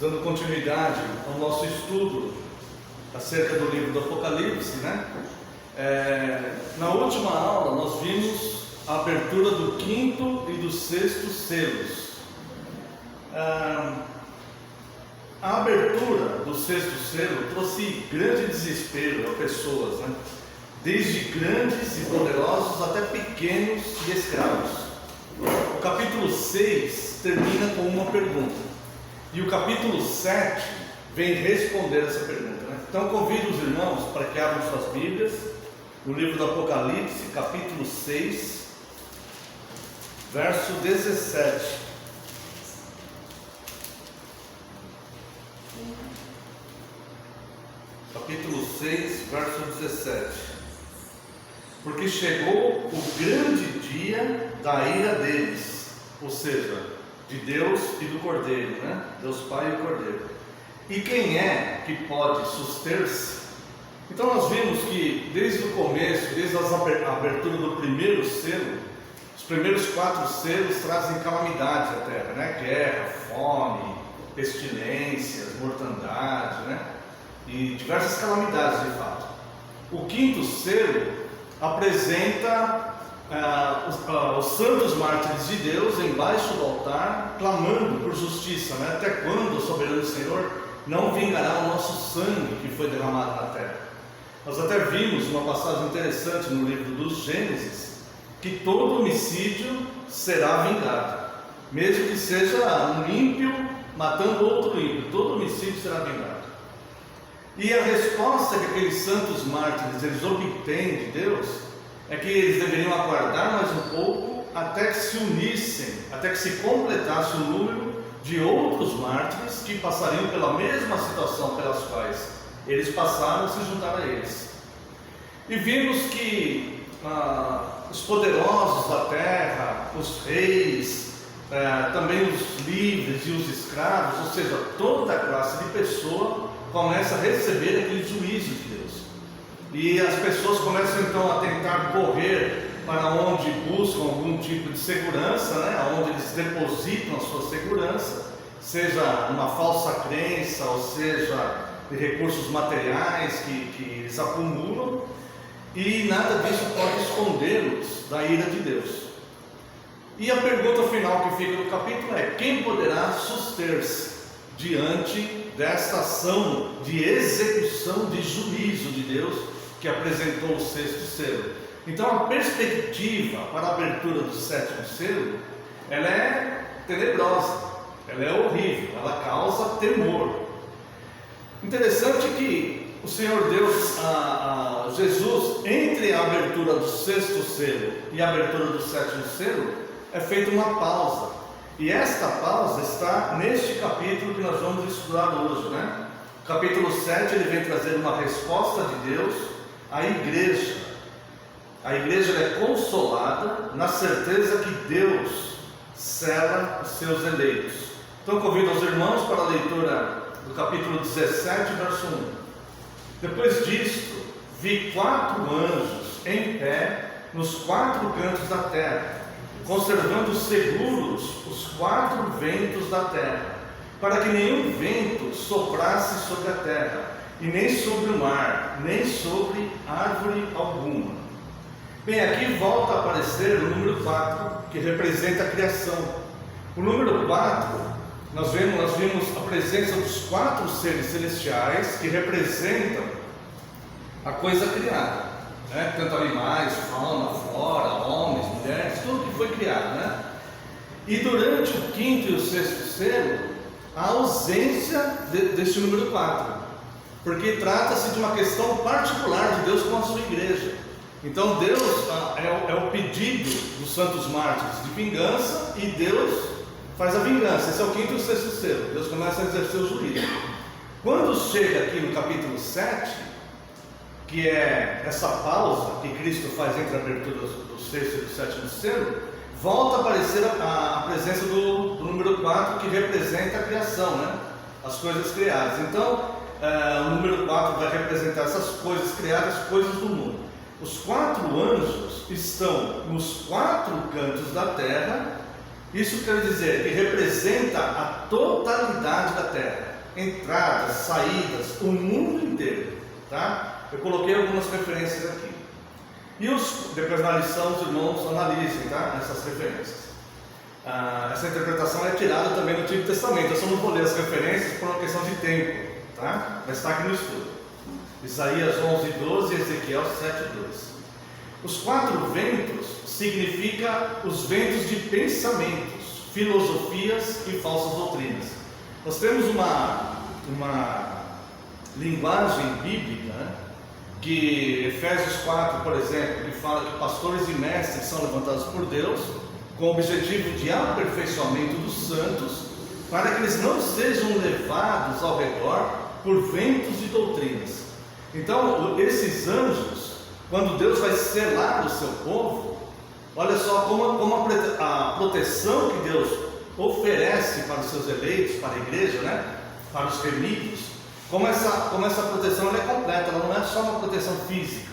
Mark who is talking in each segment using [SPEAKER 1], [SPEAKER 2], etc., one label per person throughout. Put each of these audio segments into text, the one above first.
[SPEAKER 1] dando continuidade ao nosso estudo acerca do livro do Apocalipse, né? Na última aula nós vimos a abertura do quinto e do sexto selos. A abertura do sexto selo trouxe grande desespero a pessoas, né? Desde grandes e poderosos até pequenos e escravos. O capítulo 6 termina com uma pergunta, e o capítulo 7 vem responder essa pergunta, né? Então convido os irmãos para que abram suas Bíblias no livro do Apocalipse, capítulo 6, verso 17. Capítulo 6, verso 17. Porque chegou o grande dia da ira deles, ou seja, de Deus e do Cordeiro, né? Deus Pai e o Cordeiro. E quem é que pode suster-se? Então nós vimos que desde o começo, desde a abertura do primeiro selo, os primeiros 4 selos trazem calamidades à terra, né? Guerra, fome, pestilências, mortandade, né? E diversas calamidades de fato. O quinto selo apresenta os santos mártires de Deus embaixo do altar, clamando por justiça, né? Até quando, o soberano Senhor, não vingará o nosso sangue que foi derramado na terra? Nós até vimos uma passagem interessante no livro dos Gênesis, que todo homicídio será vingado, mesmo que seja um ímpio matando outro ímpio, todo homicídio será vingado. E a resposta que aqueles santos mártires eles obtêm de Deus é que eles deveriam aguardar mais um pouco até que se unissem, até que se completasse o número de outros mártires que passariam pela mesma situação pelas quais eles passaram, se juntar a eles. E vimos que os poderosos da terra, os reis, também os livres e os escravos, ou seja, toda classe de pessoa começa a receber aquele juízo de Deus. E as pessoas começam então a tentar correr para onde buscam algum tipo de segurança, né? Onde eles depositam a sua segurança, seja uma falsa crença, ou seja, de recursos materiais que eles acumulam, e nada disso pode escondê-los da ira de Deus. E a pergunta final que fica no capítulo é: quem poderá suster-se diante desta ação de execução de juízo de Deus que apresentou o sexto selo? Então a perspectiva para a abertura do sétimo selo, ela é tenebrosa, ela é horrível, ela causa temor. Interessante que o Senhor Deus, Jesus, entre a abertura do sexto selo e a abertura do sétimo selo, é feita uma pausa. E esta pausa está neste capítulo que nós vamos estudar hoje, né? O capítulo 7, ele vem trazer uma resposta de Deus à igreja. A igreja é consolada na certeza que Deus sela os seus eleitos. Então convido os irmãos para a leitura do capítulo 17, verso 1. Depois disto, vi 4 anjos em pé nos 4 cantos da terra, conservando seguros os 4 ventos da terra, para que nenhum vento soprasse sobre a terra, e nem sobre o mar, nem sobre árvore alguma. Bem, aqui volta a aparecer o número 4, que representa a criação. O número 4, nós vimos a presença dos 4 seres celestiais, que representam a coisa criada, né? Tanto animais, fauna, flora, homens, mulheres, tudo que foi criado, né? E durante o quinto e o sexto selo, a ausência deste número 4, porque trata-se de uma questão particular de Deus com a sua igreja. Então Deus é o pedido dos santos mártires de vingança, e Deus faz a vingança. Esse é o quinto e o sexto selo. Deus começa a exercer o juízo. Quando chega aqui no capítulo 7, que é essa pausa que Cristo faz entre a abertura do sexto e do sétimo selo, volta a aparecer a presença do número 4, que representa a criação, né? As coisas criadas. Então, o número 4 vai representar essas coisas criadas, coisas do mundo. Os 4 anjos estão nos 4 cantos da terra, Isso quer dizer que representa a totalidade da terra, entradas, saídas, o mundo inteiro, tá? Eu coloquei algumas referências aqui. E depois na lição os irmãos analisem, tá? Essas referências. Essa interpretação é tirada também do Antigo Testamento. Eu só não vou ler as referências por uma questão de tempo, tá? Mas está aqui no estudo. Isaías 11:12 e Ezequiel 7:2. Os 4 ventos significa os ventos de pensamentos, filosofias e falsas doutrinas. Nós temos uma linguagem bíblica, né? Que Efésios 4, por exemplo, que fala que pastores e mestres são levantados por Deus com o objetivo de aperfeiçoamento dos santos, para que eles não sejam levados ao redor por ventos de doutrinas. Então, esses anjos, quando Deus vai selar o seu povo, olha só como a proteção que Deus oferece para os seus eleitos, para a igreja, né? Para os remidos, como essa proteção ela é completa, ela não é só uma proteção física,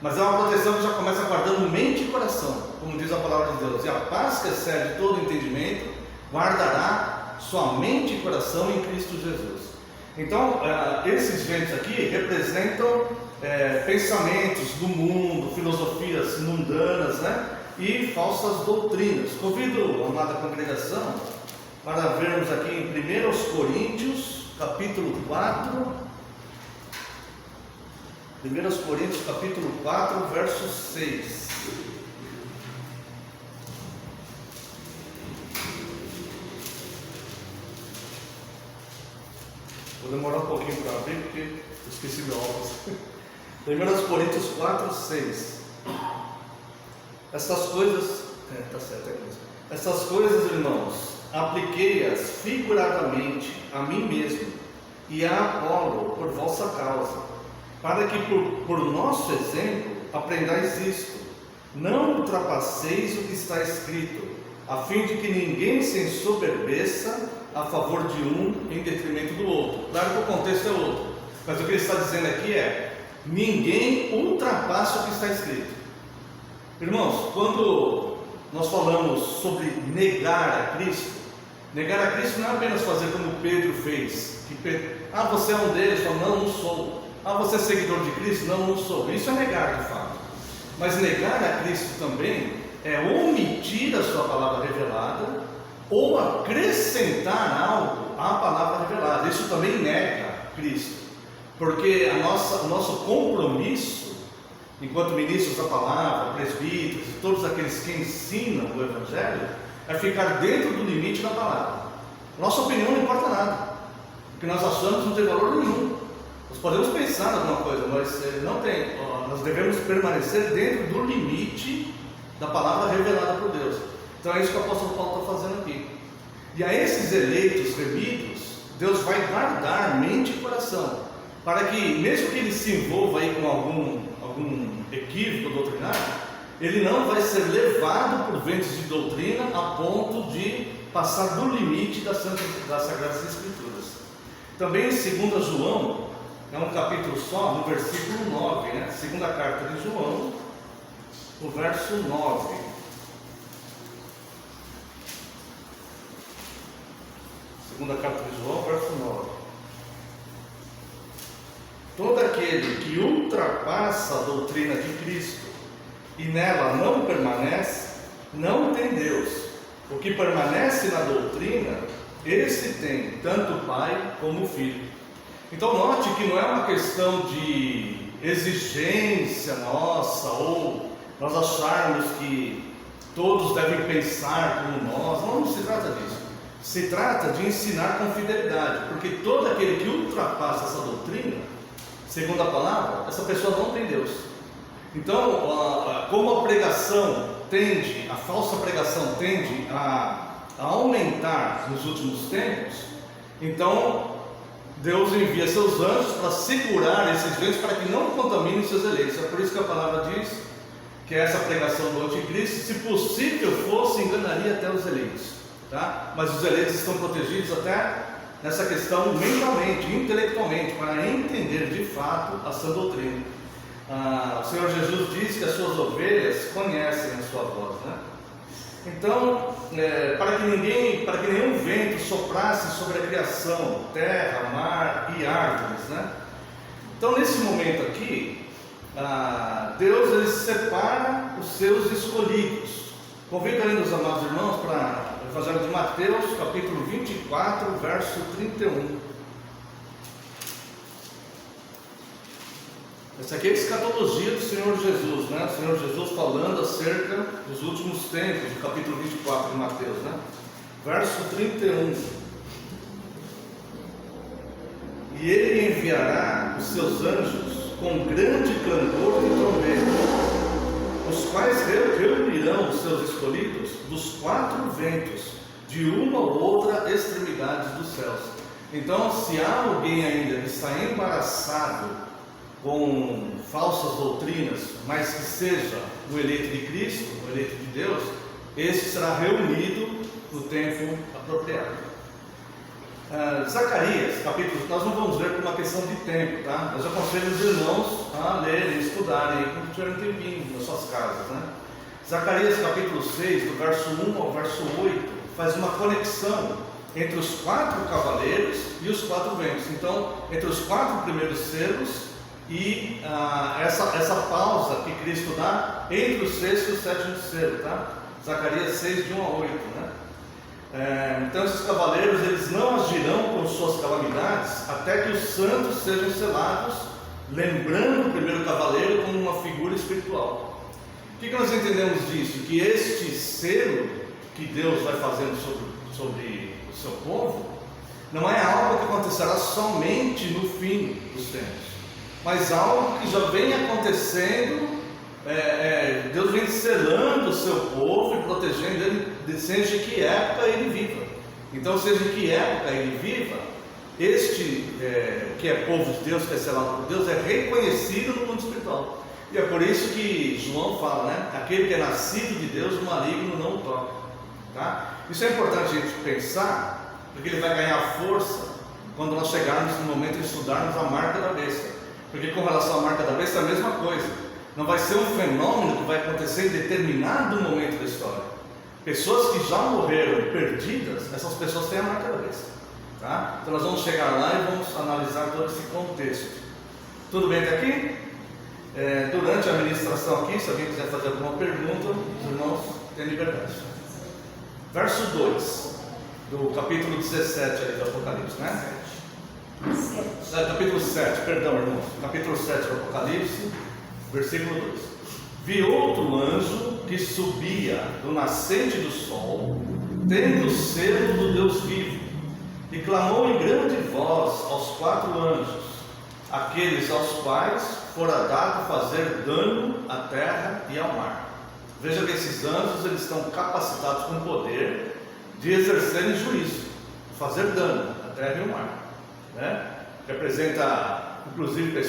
[SPEAKER 1] mas é uma proteção que já começa guardando mente e coração, como diz a palavra de Deus. E a paz que excede todo entendimento guardará sua mente e coração em Cristo Jesus. Então, esses ventos aqui representam pensamentos do mundo, filosofias mundanas, né? E falsas doutrinas. Convido a amada congregação para vermos aqui em 1 Coríntios, capítulo 4. 1 Coríntios, capítulo 4, verso 6. Vou demorar um pouquinho para abrir, porque eu esqueci meu óculos. 1 Coríntios 4, 6. Essas coisas, tá certo, é mesmo. Essas coisas, irmãos, apliquei-as figuradamente a mim mesmo e a Apolo por vossa causa, para que por nosso exemplo aprendais isto: não ultrapasseis o que está escrito, a fim de que ninguém se ensoberbeça a favor de um em detrimento do outro. Claro que o contexto é outro, mas o que ele está dizendo aqui é: ninguém ultrapasse o que está escrito. Irmãos, quando nós falamos sobre negar a Cristo não é apenas fazer como Pedro fez, você é um deles, não sou. Você é seguidor de Cristo? Não sou. Isso é negar de fato. Mas negar a Cristo também é omitir a sua palavra revelada ou acrescentar algo à palavra revelada. Isso também nega Cristo, porque o nosso compromisso enquanto ministros da palavra, presbíteros e todos aqueles que ensinam o Evangelho é ficar dentro do limite da palavra. Nossa opinião não importa nada, o que nós achamos não tem valor nenhum. Nós podemos pensar em alguma coisa, mas não tem. Nós devemos permanecer dentro do limite da palavra revelada por Deus. Então é isso que o apóstolo Paulo está fazendo aqui. E a esses eleitos remidos, Deus vai guardar mente e coração, para que, mesmo que ele se envolva aí com algum equívoco doutrinário, ele não vai ser levado por ventos de doutrina a ponto de passar do limite das Sagradas Escrituras. Também em 2 João, é um capítulo só, no versículo 9, né? Segunda carta de João, o verso 9. Segunda carta de João, verso 9. Todo aquele que ultrapassa a doutrina de Cristo e nela não permanece, não tem Deus. O que permanece na doutrina, esse tem tanto o Pai como o Filho. Então note que não é uma questão de exigência nossa, ou nós acharmos que todos devem pensar como nós. Não se trata disso. Se trata de ensinar com fidelidade, porque todo aquele que ultrapassa essa doutrina, segundo a palavra, essa pessoa não tem Deus. Então, como a pregação tende, a falsa pregação tende a aumentar nos últimos tempos, então Deus envia seus anjos para segurar esses ventos, para que não contaminem seus eleitos. É por isso que a palavra diz que essa pregação do anticristo, se possível fosse, enganaria até os eleitos, tá? Mas os eleitos estão protegidos até nessa questão mentalmente, intelectualmente, para entender de fato a sã doutrina. O Senhor Jesus diz que as suas ovelhas conhecem a sua voz, né? Então, para que nenhum vento soprasse sobre a criação, terra, mar e árvores, né? Então, nesse momento aqui, Deus ele separa os seus escolhidos. Convido ainda os amados irmãos para o Evangelho de Mateus, capítulo 24, verso 31. Essa aqui é a escatologia do Senhor Jesus, né? O Senhor Jesus falando acerca dos últimos tempos, do capítulo 24 de Mateus, né? Verso 31. E ele enviará os seus anjos com grande clamor e trombeta, os quais reunirão os seus escolhidos dos quatro ventos, de uma ou outra extremidade dos céus. Então, se há alguém ainda que está embaraçado com falsas doutrinas, mas que seja o eleito de Cristo, o eleito de Deus, esse será reunido no tempo apropriado. Zacarias, capítulo, nós não vamos ler por uma questão de tempo, tá? Mas eu aconselho os irmãos a lerem, estudarem, quando tiverem um tempinho nas suas casas, né? Zacarias, capítulo 6, do verso 1 ao verso 8, faz uma conexão entre os quatro cavaleiros e os quatro ventos. Então, entre os quatro primeiros selos e essa pausa que Cristo dá entre o sexto e o sétimo selo, tá? Zacarias 6, de 1 a 8, né? Então esses cavaleiros, eles não agirão com suas calamidades até que os santos sejam selados, lembrando o primeiro cavaleiro como uma figura espiritual. O que nós entendemos disso? Que este selo que Deus vai fazendo sobre o seu povo não é algo que acontecerá somente no fim dos tempos, mas algo que já vem acontecendo. Deus vem selando o seu povo e protegendo ele, seja em que época ele viva. Então, seja em que época ele viva, este que é povo de Deus, que é selado por Deus, é reconhecido no mundo espiritual. E é por isso que João fala, né? Aquele que é nascido de Deus, o maligno não o toca, tá? Isso é importante a gente pensar, porque ele vai ganhar força quando nós chegarmos no momento de estudarmos a marca da besta. Porque com relação à marca da besta é a mesma coisa. Não vai ser um fenômeno que vai acontecer em determinado momento da história. Pessoas que já morreram perdidas, essas pessoas têm a marca da besta, tá? Então nós vamos chegar lá e vamos analisar todo esse contexto. Tudo bem até aqui? Durante a ministração aqui, se alguém quiser fazer alguma pergunta, os irmãos têm liberdade. Verso 2 do capítulo 17 ali do Apocalipse, né? Capítulo 7, perdão, irmãos. Capítulo 7 do Apocalipse, versículo 2: Vi outro anjo que subia do nascente do sol, tendo o selo do Deus vivo, e clamou em grande voz aos quatro anjos, aqueles aos quais fora dado fazer dano à terra e ao mar. Veja que esses anjos, eles estão capacitados com poder de exercerem juízo, fazer dano à terra e ao mar, né? Representa inclusive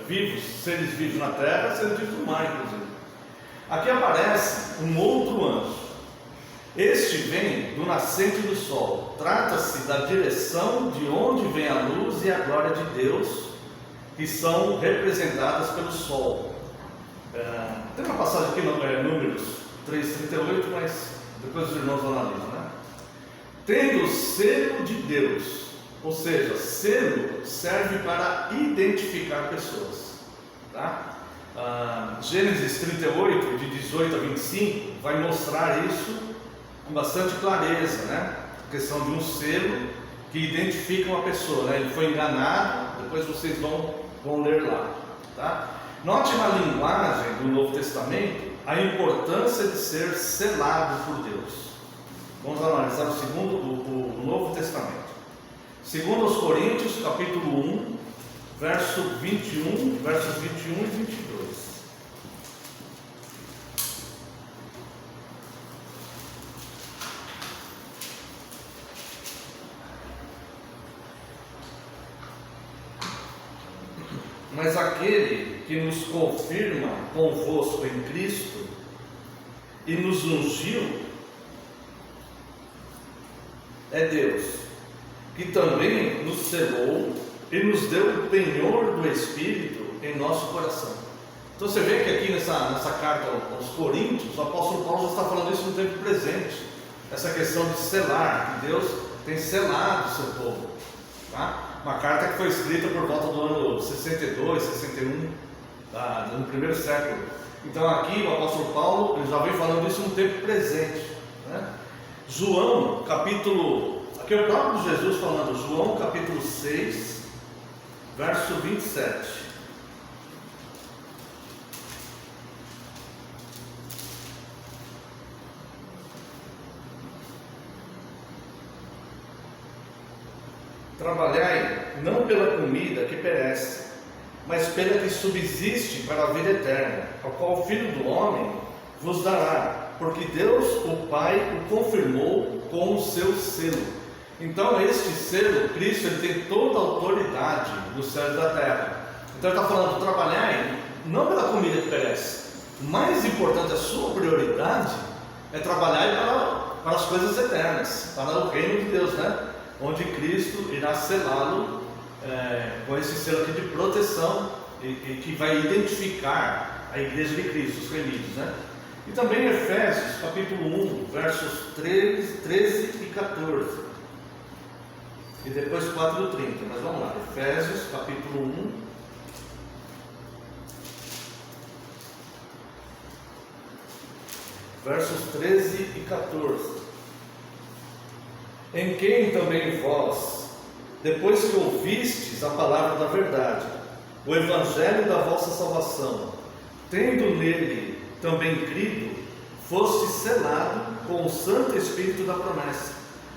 [SPEAKER 1] vivos, seres vivos na terra, seres vivos no mar, inclusive. Aqui aparece um outro anjo. Este vem do nascente do sol. Trata-se da direção de onde vem a luz e a glória de Deus, que são representadas pelo sol. Tem uma passagem aqui no Números 3:38, mas depois os irmãos analisam, né? Tendo o selo de Deus. Ou seja, selo serve para identificar pessoas, tá? Gênesis 38, de 18 a 25, vai mostrar isso com bastante clareza, né? A questão de um selo que identifica uma pessoa, né? Ele foi enganado, depois vocês vão ler lá, tá? Note na linguagem do Novo Testamento a importância de ser selado por Deus. Vamos analisar o Novo Testamento. Segundo aos Coríntios, capítulo 1, versos 21 e 22. Mas aquele que nos confirma convosco em Cristo e nos ungiu é Deus, que também nos selou e nos deu o penhor do Espírito em nosso coração. Então você vê que aqui nessa carta aos Coríntios, o apóstolo Paulo já está falando isso no tempo presente. Essa questão de selar, que Deus tem selado o seu povo. Tá? Uma carta que foi escrita por volta do ano 62, 61, no primeiro século. Então aqui o apóstolo Paulo ele já vem falando isso no tempo presente. Né? João, capítulo... Aqui é o próprio Jesus falando, João capítulo 6, verso 27. Trabalhai não pela comida que perece, mas pela que subsiste para a vida eterna, a qual o Filho do Homem vos dará, porque Deus, o Pai, o confirmou com o seu selo. Então este selo, Cristo, ele tem toda a autoridade do céu e da terra. Então ele está falando, trabalhai não pela comida que perece, mais importante, a sua prioridade é trabalhar para as coisas eternas, para o reino de Deus, né? Onde Cristo irá selá-lo com esse selo aqui de proteção e que vai identificar a igreja de Cristo, os remidos, né? E também Efésios capítulo 1, versos 13 e 14 e depois 4 e 30, mas vamos lá, Efésios capítulo 1 versos 13 e 14. Em quem também vós, depois que ouvistes a palavra da verdade, o evangelho da vossa salvação, tendo nele também crido, foste selado com o Santo Espírito da promessa,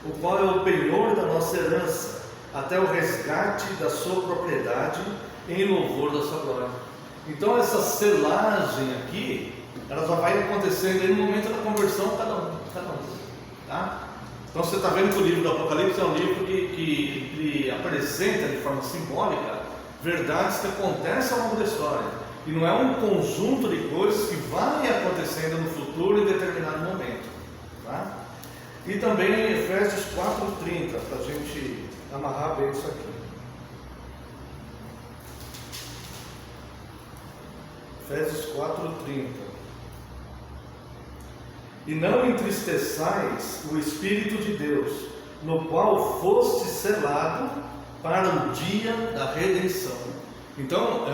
[SPEAKER 1] o qual é o penhor da nossa herança, até o resgate da sua propriedade, em louvor da sua glória. Então essa selagem aqui, ela já vai acontecendo aí no momento da conversão de cada um, tá? Então você está vendo que o livro do Apocalipse é um livro que apresenta de forma simbólica verdades que acontecem ao longo da história. E não é um conjunto de coisas que vai acontecendo no futuro em determinado momento. Tá? E também em Efésios 4:30, para a gente amarrar bem isso aqui. Efésios 4:30. E não entristeçais o Espírito de Deus, no qual foste selado para o dia da redenção. Então,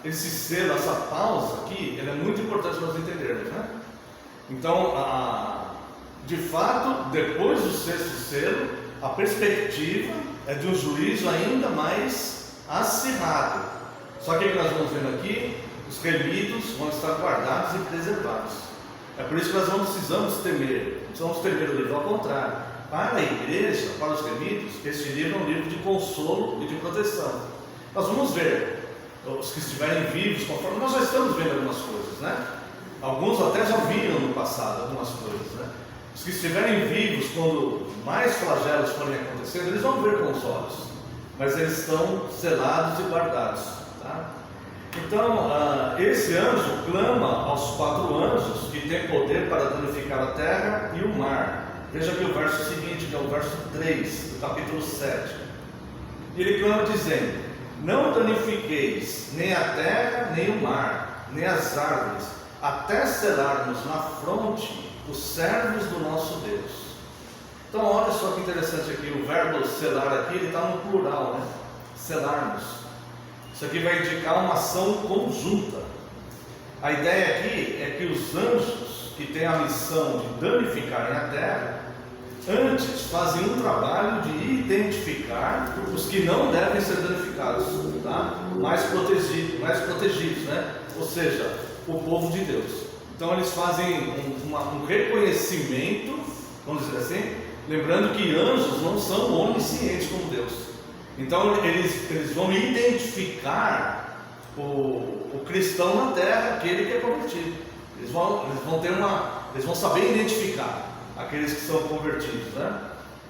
[SPEAKER 1] esse selo, essa pausa aqui, ela é muito importante nós entendermos, né? Então, de fato, depois do sexto selo, a perspectiva é de um juízo ainda mais acirrado. Só que nós vamos vendo aqui, os remidos vão estar guardados e preservados. É por isso que nós não precisamos temer o livro, ao contrário. Para a igreja, para os remidos, este livro é um livro de consolo e de proteção. Nós vamos ver, os que estiverem vivos, conforme nós já estamos vendo algumas coisas, né? Alguns até já viram no passado algumas coisas, né? Os que estiverem vivos, quando mais flagelos forem acontecendo, eles vão ver com os olhos, mas eles estão selados e guardados, tá? Então, esse anjo clama aos 4 anjos que têm poder para danificar a terra e o mar. Veja aqui o verso seguinte, que é o verso 3 do capítulo 7. Ele clama dizendo: não danifiqueis nem a terra, nem o mar, nem as árvores, até selarmos na fronte os servos do nosso Deus. Então olha só que interessante aqui, o verbo selar aqui, ele está no plural, né? Selarmos. Isso aqui vai indicar uma ação conjunta. A ideia aqui é que os anjos que têm a missão de danificarem a terra, antes fazem um trabalho de identificar os que não devem ser danificados, tá? mais protegidos, né? Ou seja, o povo de Deus. Então eles fazem um reconhecimento, vamos dizer assim, lembrando que anjos não são oniscientes como Deus. Então eles vão identificar o cristão na terra, aquele que é convertido. Eles vão saber identificar aqueles que são convertidos, né?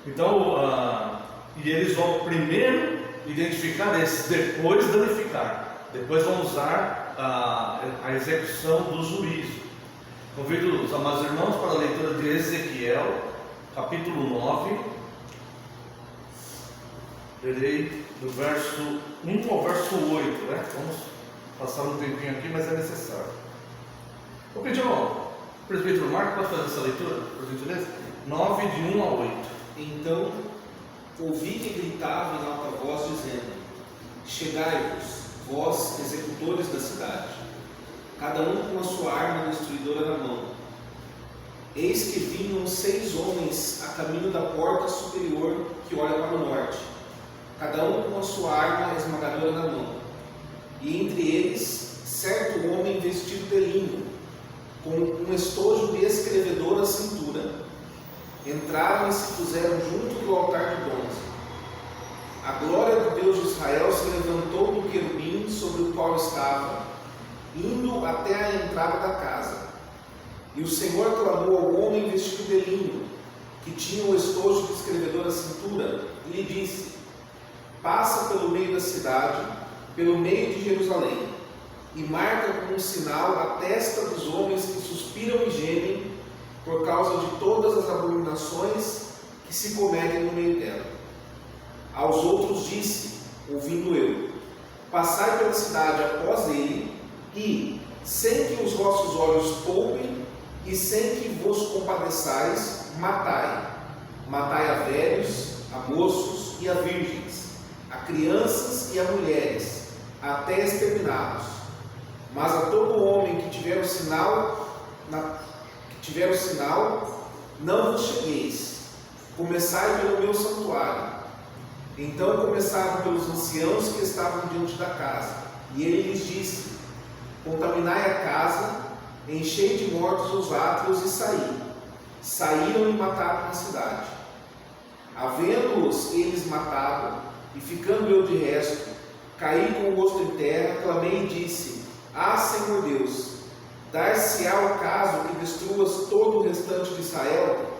[SPEAKER 1] Então, e eles vão primeiro identificar esses, depois danificar, depois vão usar a execução do juízo. Convido os amados irmãos para a leitura de Ezequiel, capítulo 9. Lerei do verso 1 ao verso 8, né? Vamos passar um tempinho aqui, mas é necessário. Vou pedir ao presbítero Marco para fazer essa leitura, por gentileza? 9, de 1 a 8.
[SPEAKER 2] Então ouvi que gritava em alta voz, dizendo: chegai-vos, vós, executores da cidade, cada um com a sua arma destruidora na mão. Eis que vinham 6 homens a caminho da porta superior que olha para o norte, cada um com a sua arma esmagadora na mão. E entre eles, certo homem vestido de linho, com um estojo de escrevedor à cintura, entraram e se puseram junto do altar de bronze. A glória do Deus de Israel se levantou do querubim sobre o qual estava, indo até a entrada da casa. E o Senhor clamou ao homem vestido de linho, que tinha o estojo de escrevedor à cintura, e lhe disse: passa pelo meio da cidade, pelo meio de Jerusalém, e marca com um sinal a testa dos homens que suspiram e gemem por causa de todas as abominações que se cometem no meio dela. Aos outros disse, ouvindo eu: passai pela cidade após ele, e, sem que os vossos olhos poupem, e sem que vos compadeçais, matai. Matai a velhos, a moços e a virgens, a crianças e a mulheres, até exterminados. Mas a todo homem que tiver o sinal, não vos chegueis. Começai pelo meu santuário. Então começaram pelos anciãos que estavam diante da casa. E ele lhes disse: contaminai a casa, enchei de mortos os átrios e saí. Saíram e mataram na cidade. Havendo-os eles matado, e ficando eu de resto, caí com o rosto em terra, clamei e disse: ah, Senhor Deus, dar-se-á o caso que destruas todo o restante de Israel,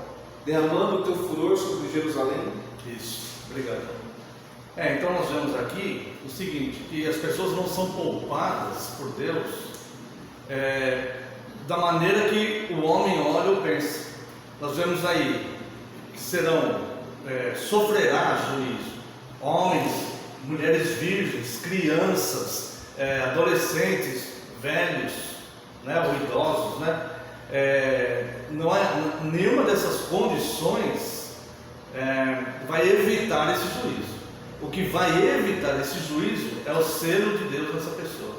[SPEAKER 2] derramando o teu furor sobre Jerusalém?
[SPEAKER 1] Isso, obrigado. Então nós vemos aqui o seguinte, que as pessoas não são poupadas por Deus da maneira que o homem olha ou pensa. Nós vemos aí que sofrerá juízo homens, mulheres virgens, crianças, adolescentes, velhos, né, ou idosos, né? Não é, nenhuma dessas condições vai evitar esse juízo. O que vai evitar esse juízo é o selo de Deus nessa pessoa.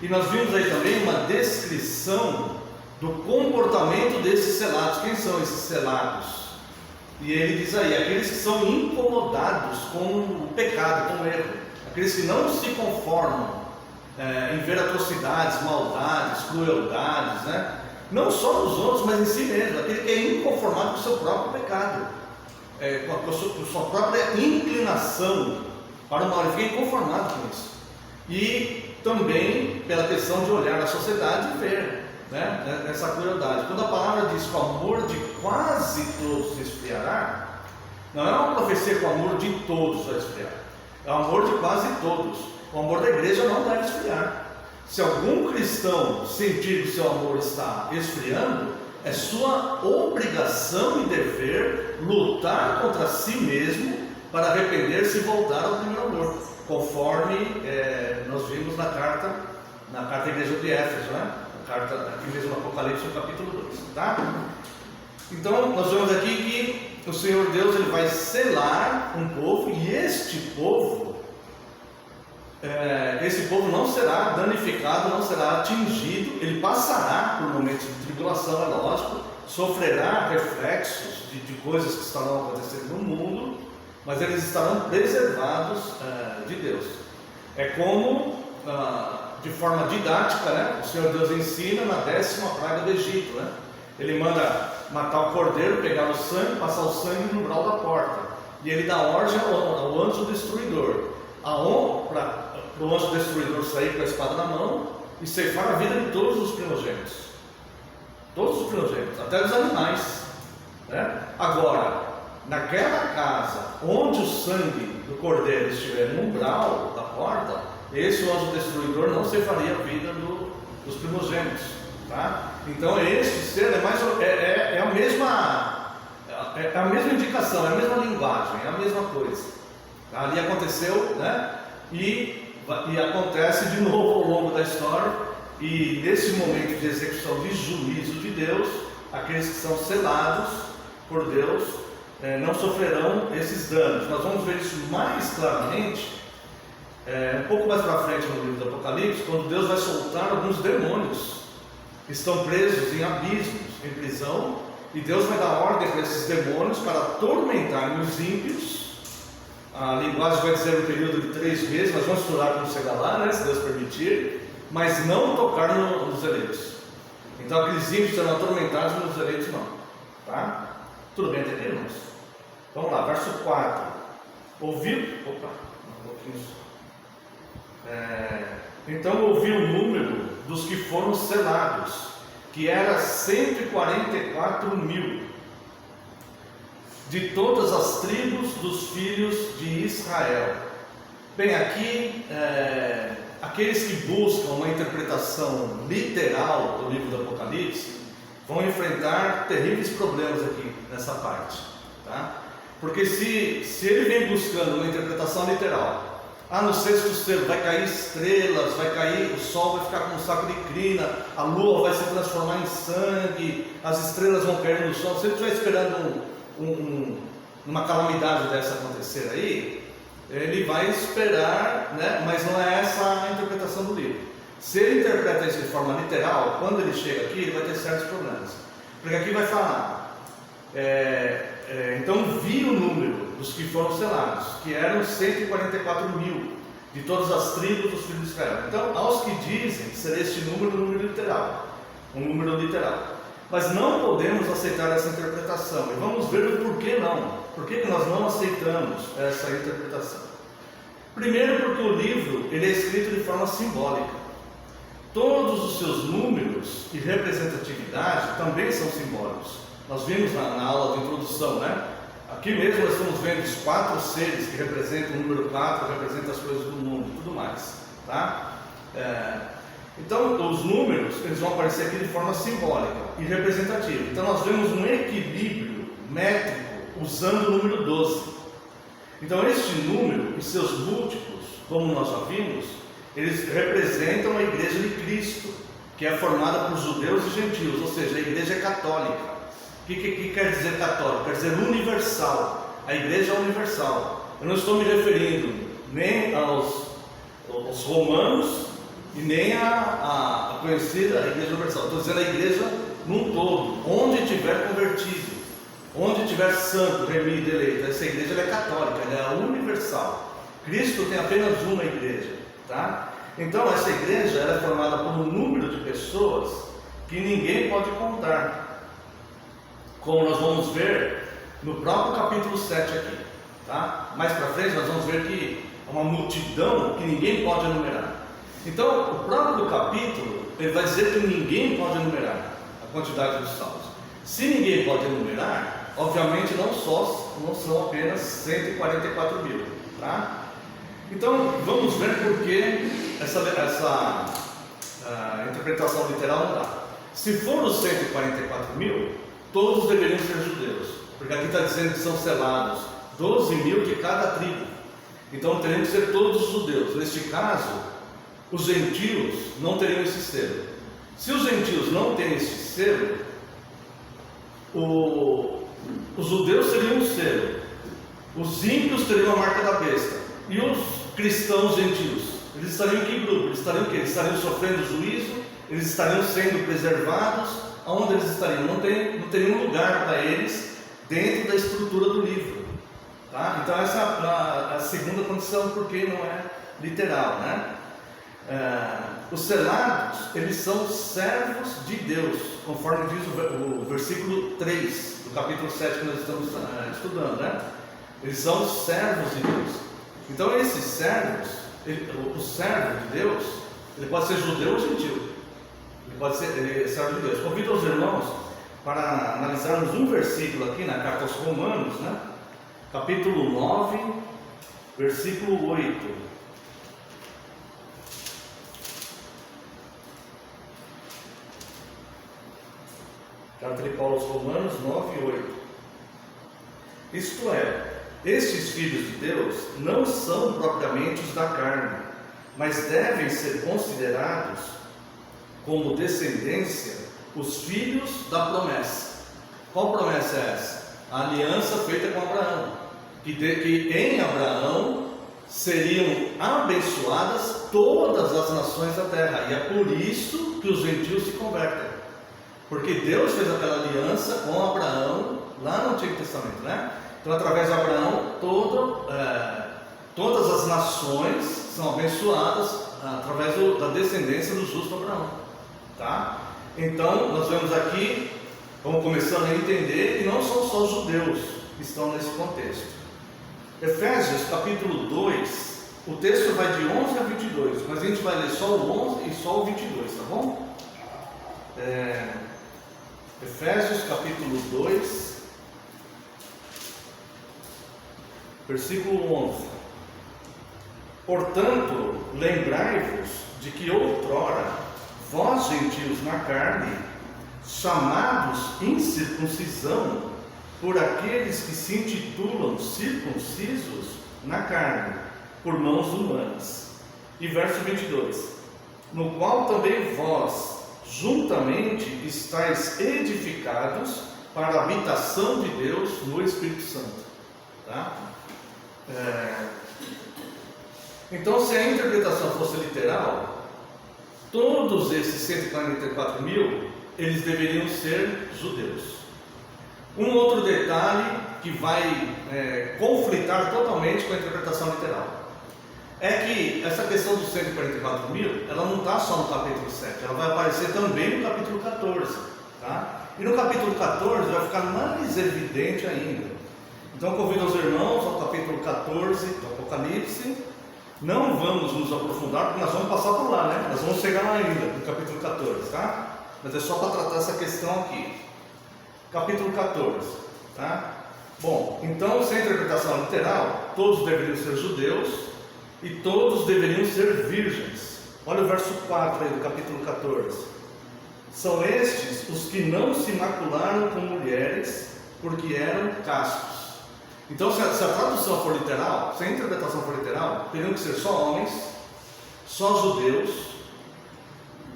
[SPEAKER 1] E nós vimos aí também uma descrição do comportamento desses selados. Quem são esses selados? E ele diz aí, aqueles que são incomodados com o pecado, com o erro, aqueles que não se conformam em ver atrocidades, maldades, crueldades, né? Não só nos outros, mas em si mesmo, aquele que é inconformado com o seu próprio pecado, com a sua própria inclinação para o mal, ele fica inconformado com isso. E também pela questão de olhar na sociedade e ver, né, essa crueldade. Quando a palavra diz que o amor de quase todos se esfriará, não é uma profecia que o amor de todos vai esfriar, é o amor de quase todos. O amor da igreja não deve esfriar. Se algum cristão sentir que o seu amor está esfriando, é sua obrigação e dever lutar contra si mesmo para arrepender-se e voltar ao primeiro amor, conforme nós vimos na carta à igreja de Éfeso, né? Na carta aqui mesmo no Apocalipse, no capítulo 2, tá? Então nós vemos aqui que o Senhor Deus ele vai selar um povo, e este povo não será danificado, não será atingido. Ele passará por momentos de tribulação, é lógico, sofrerá reflexos de coisas que estarão acontecendo no mundo, mas eles estarão preservados de Deus. É como, de forma didática, né, o Senhor Deus ensina na 10ª praga do Egito, né? Ele manda matar o cordeiro, pegar o sangue, passar o sangue no umbral da porta, e ele dá ordem ao anjo destruidor, para o anjo destruidor sair com a espada na mão e ceifar a vida de todos os primogênitos, até dos animais, né? Agora, naquela casa onde o sangue do cordeiro estiver no umbral da porta, esse anjo destruidor não ceifaria a vida dos primogênitos, tá? Então este ser é a mesma indicação, é a mesma linguagem, é a mesma coisa, tá? Ali aconteceu, né? E e acontece de novo ao longo da história, e nesse momento de execução de juízo de Deus, aqueles que são selados por Deus não sofrerão esses danos. Nós vamos ver isso mais claramente um pouco mais para frente no livro do Apocalipse, quando Deus vai soltar alguns demônios que estão presos em abismos, em prisão, e Deus vai dar ordem para esses demônios para atormentarem os ímpios. A linguagem vai dizer um período de 3 meses, nós vamos estudar quando chegar lá, né, se Deus permitir, mas não tocar nos eleitos. Então aqueles ímpios serão atormentados, nos eleitos não. Tá? Tudo bem até aqui, irmãos? Vamos lá, verso 4. Ouviu? Opa, um pouquinho só. Então ouvi o número dos que foram selados, que era 144.000, de todas as tribos dos filhos de Israel. Bem, aqui, aqueles que buscam uma interpretação literal do livro do Apocalipse vão enfrentar terríveis problemas aqui nessa parte, tá? Porque se ele vem buscando uma interpretação literal, no 6º selo vai cair estrelas, vai cair, o sol vai ficar com um saco de crina, a lua vai se transformar em sangue, as estrelas vão cair no sol. Se ele estiver esperando uma calamidade dessa acontecer aí, ele vai esperar, né? Mas não é essa a interpretação do livro. Se ele interpreta isso de forma literal, quando ele chega aqui, ele vai ter certos problemas. Porque aqui vai falar, então vi o número dos que foram selados, que eram 144.000, de todas as tribos dos filhos de Israel. Então, aos que dizem ser este número, um número literal. Mas não podemos aceitar essa interpretação. E vamos ver o porquê não. Por que nós não aceitamos essa interpretação? Primeiro, porque o livro ele é escrito de forma simbólica. Todos os seus números e representatividade também são simbólicos. Nós vimos na aula de introdução, né? Aqui mesmo nós estamos vendo os 4 seres que representam o número 4, que representa as coisas do mundo e tudo mais, tá? Então, os números eles vão aparecer aqui de forma simbólica e representativa. Então, nós vemos um equilíbrio métrico usando o número 12. Então, este número e seus múltiplos, como nós já vimos, eles representam a Igreja de Cristo, que é formada por judeus e gentios, ou seja, a Igreja é católica. O que quer dizer católico? Quer dizer universal. A Igreja é universal. Eu não estou me referindo nem aos romanos e nem a conhecida Igreja Universal. Estou dizendo a Igreja num todo, onde tiver convertido, onde tiver santo, remido, eleito. Essa Igreja ela é católica, ela é universal. Cristo tem apenas uma Igreja, tá? Então essa Igreja ela é formada por um número de pessoas que ninguém pode contar, como nós vamos ver no próprio capítulo 7 aqui, tá? Mais para frente nós vamos ver que é uma multidão que ninguém pode enumerar. Então, o próprio capítulo, ele vai dizer que ninguém pode enumerar a quantidade dos salvos. Se ninguém pode enumerar, obviamente não são apenas 144.000, tá? Então, vamos ver por que essa interpretação literal não dá. Se for os 144.000, todos deveriam ser judeus, porque aqui está dizendo que são selados 12.000 de cada tribo. Então, teriam que ser todos os judeus. Neste caso, os gentios não teriam esse selo. Se os gentios não têm esse selo, os judeus teriam um selo, os ímpios teriam a marca da besta, e os cristãos gentios, eles estariam em que grupo? Eles estariam sofrendo juízo, eles estariam sendo preservados. Aonde eles estariam? Não teria um lugar para eles dentro da estrutura do livro, tá? Então essa é a segunda condição, porque não é literal, né? Os selados, eles são servos de Deus, conforme diz o versículo 3 do capítulo 7 que nós estamos estudando, né? Eles são servos de Deus. Então esses servos, o servo de Deus, ele pode ser judeu ou gentil, ele é servo de Deus. Convido os irmãos para analisarmos um versículo aqui na carta aos Romanos, né? Capítulo 9, versículo 8. Carta de Paulo aos Romanos 9 e 8. Isto é, estes filhos de Deus não são propriamente os da carne, mas devem ser considerados como descendência os filhos da promessa. Qual promessa é essa? A aliança feita com Abraão, que em Abraão seriam abençoadas todas as nações da terra, e é por isso que os gentios se convertem, porque Deus fez aquela aliança com Abraão lá no Antigo Testamento, né? Então, através de Abraão, todas as nações são abençoadas através da descendência do justo Abraão, tá? Então, nós vemos aqui, vamos começando a entender que não são só os judeus que estão nesse contexto. Efésios capítulo 2, o texto vai de 11 a 22, mas a gente vai ler só o 11 e só o 22, tá bom? Efésios capítulo 2, versículo 11. Portanto, lembrai-vos de que outrora, vós gentios na carne, chamados incircuncisão por aqueles que se intitulam circuncisos na carne, por mãos humanas. E verso 22. No qual também vós, juntamente, estáis edificados para a habitação de Deus no Espírito Santo. Tá? Então, se a interpretação fosse literal, todos esses 144 mil, eles deveriam ser judeus. Um outro detalhe que vai conflitar totalmente com a interpretação literal é que essa questão dos 144 mil, ela não está só no capítulo 7, ela vai aparecer também no capítulo 14, tá? E no capítulo 14 vai ficar mais evidente ainda. Então convido os irmãos ao capítulo 14 do Apocalipse. Não vamos nos aprofundar, porque nós vamos passar por lá, né? Nós vamos chegar lá ainda, no capítulo 14, tá? Mas é só para tratar essa questão aqui. Capítulo 14, tá? Bom, então, sem interpretação literal, todos deveriam ser judeus e todos deveriam ser virgens. Olha o verso 4 aí do capítulo 14. São estes os que não se macularam com mulheres, porque eram castos. Então, se a tradução for literal, se a interpretação for literal, teriam que ser só homens, só judeus,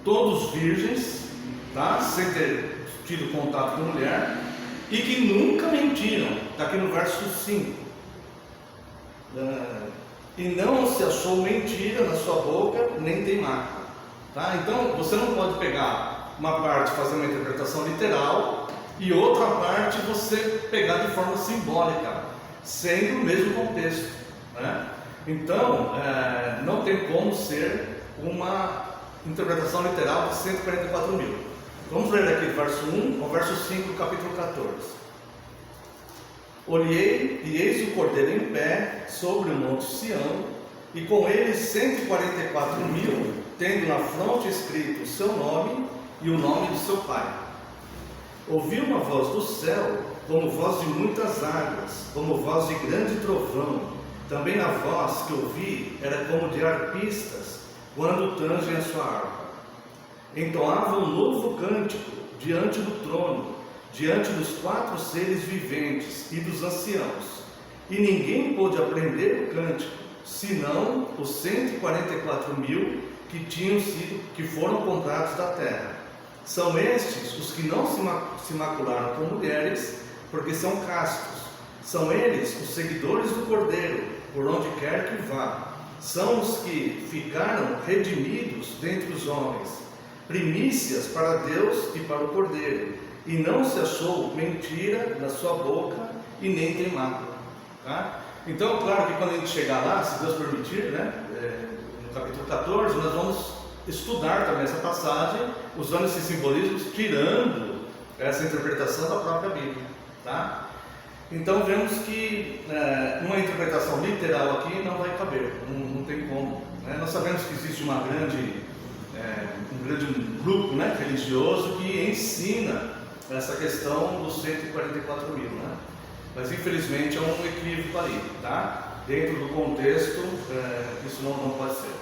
[SPEAKER 1] todos virgens, tá? Sem ter tido contato com mulher, e que nunca mentiram. Está aqui no verso 5. E não se achou mentira na sua boca, nem tem mácula. Tá? Então, você não pode pegar uma parte e fazer uma interpretação literal, e outra parte você pegar de forma simbólica, sendo o mesmo contexto, né? Então, não tem como ser uma interpretação literal de 144 mil. Vamos ler aqui do verso 1 ao verso 5 do capítulo 14. Olhei e eis o cordeiro em pé sobre o monte Sião, e com ele 144 mil, tendo na fronte escrito o seu nome e o nome do seu pai. Ouvi uma voz do céu, como voz de muitas águas, como voz de grande trovão. Também a voz que ouvi era como de arpistas, quando tangem a sua harpa. Entoava um novo cântico diante do trono, diante dos 4 seres viventes e dos anciãos. E ninguém pôde aprender o cântico, senão os 144 mil que foram contados da terra. São estes os que não se macularam com mulheres, porque são castos. São eles os seguidores do Cordeiro, por onde quer que vá. São os que ficaram redimidos dentre os homens, primícias para Deus e para o Cordeiro. E não se achou mentira na sua boca, e nem tem mácula. Tá? Então, claro que quando a gente chegar lá, se Deus permitir, né, no capítulo 14, nós vamos estudar também essa passagem, usando esses simbolismos, tirando essa interpretação da própria Bíblia. Tá? Então vemos que uma interpretação literal aqui não vai caber, não tem como. Né? Nós sabemos que existe um grande grupo, né, religioso que ensina essa questão dos 144 mil, né? Mas infelizmente é um equívoco ali, tá? Dentro do contexto, isso não pode ser.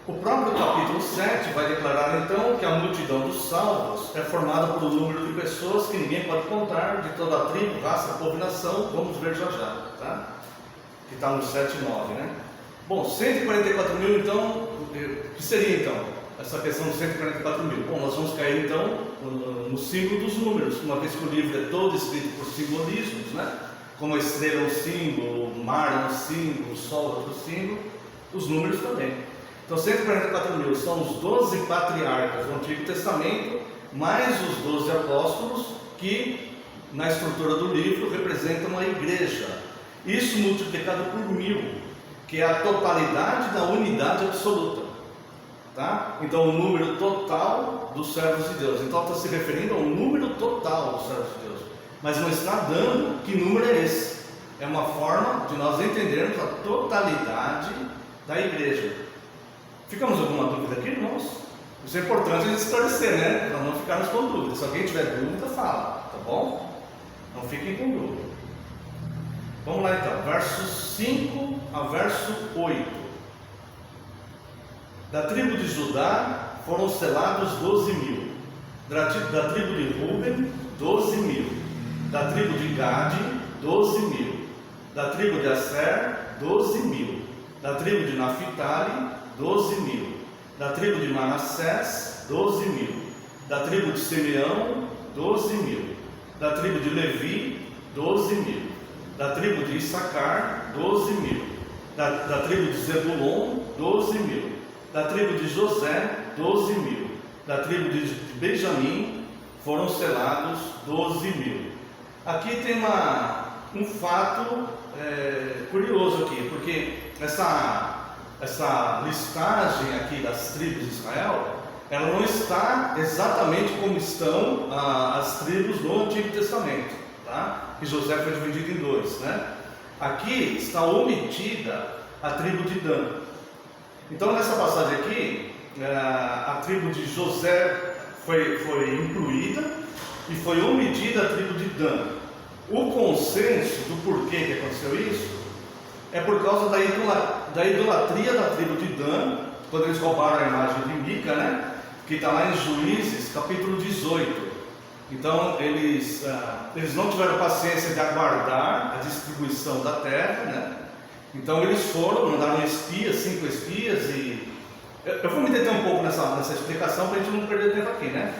[SPEAKER 1] O próprio capítulo 7 vai declarar então que a multidão dos salvos é formada por um número de pessoas que ninguém pode contar, de toda a tribo, raça, povo e nação. Vamos ver já já, tá? que está no 7 e 9, né? Bom, 144 mil, então, o que seria então essa questão de 144 mil? Bom, nós vamos cair então no símbolo dos números, uma vez que o livro é todo escrito por simbolismos, né? Como a estrela é um símbolo, o mar é um símbolo, o sol é outro símbolo, os números também. Então 144 mil são os 12 patriarcas do Antigo Testamento, mais os 12 apóstolos, que na estrutura do livro representam a igreja. Isso multiplicado por 1000, que é a totalidade da unidade absoluta. Tá? Então o número total dos servos de Deus. Então está se referindo ao número total dos servos de Deus, mas não está dando que número é esse. É uma forma de nós entendermos a totalidade da igreja. Ficamos alguma dúvida aqui, irmãos? Isso é importante a gente esclarecer, né? Para não ficarmos com dúvida. Se alguém tiver dúvida, fala, tá bom? Não fiquem com dúvida. Vamos lá então, versos 5 a verso 8. Da tribo de Judá foram selados 12.000. Da tribo de Ruben, 12.000. Da tribo de Gade, 12.000. Da tribo de Aser, 12.000. Da tribo de Naphtali, 12.000. Da tribo de Manassés, 12.000. Da tribo de Simeão, 12.000. Da tribo de Levi, 12.000. Da tribo de Issacar, 12.000. Da tribo de Zebulon, 12.000. Da tribo de José, 12.000. Da tribo de Benjamim foram selados 12.000. Aqui tem um fato curioso aqui, porque essa listagem aqui das tribos de Israel, ela não está exatamente como estão as tribos no Antigo Testamento, tá? Que José foi dividido em 2, né? Aqui está omitida a tribo de Dan. Então nessa passagem aqui, a tribo de José foi incluída e foi omitida a tribo de Dan. O consenso do porquê que aconteceu isso é por causa da idolatria da tribo de Dan, quando eles roubaram a imagem de Mica, né? Que está lá em Juízes, capítulo 18. Então eles não tiveram paciência de aguardar a distribuição da terra, né? Então eles mandaram espias, 5 espias, e eu vou me deter um pouco nessa explicação para a gente não perder tempo aqui, né?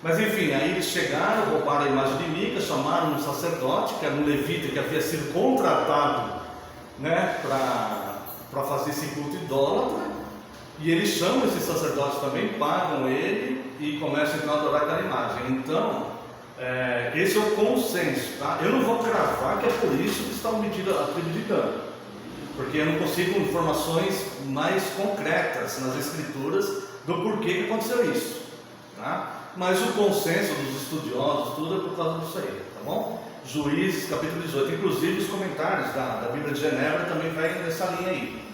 [SPEAKER 1] Mas enfim, aí eles chegaram, roubaram a imagem de Mica, chamaram um sacerdote, que era um levita que havia sido contratado, né, para fazer esse culto idólatra, e eles chamam esse sacerdote também, pagam ele e começam então a adorar aquela imagem. Então, esse é o consenso, tá? Eu não vou cravar que é por isso que está omitido a tribo de Dan, porque eu não consigo informações mais concretas nas escrituras do porquê que aconteceu isso, tá? Mas o consenso dos estudiosos, tudo é por causa disso aí, tá bom? Juízes, capítulo 18, inclusive os comentários da Bíblia de Genebra também vai nessa linha aí,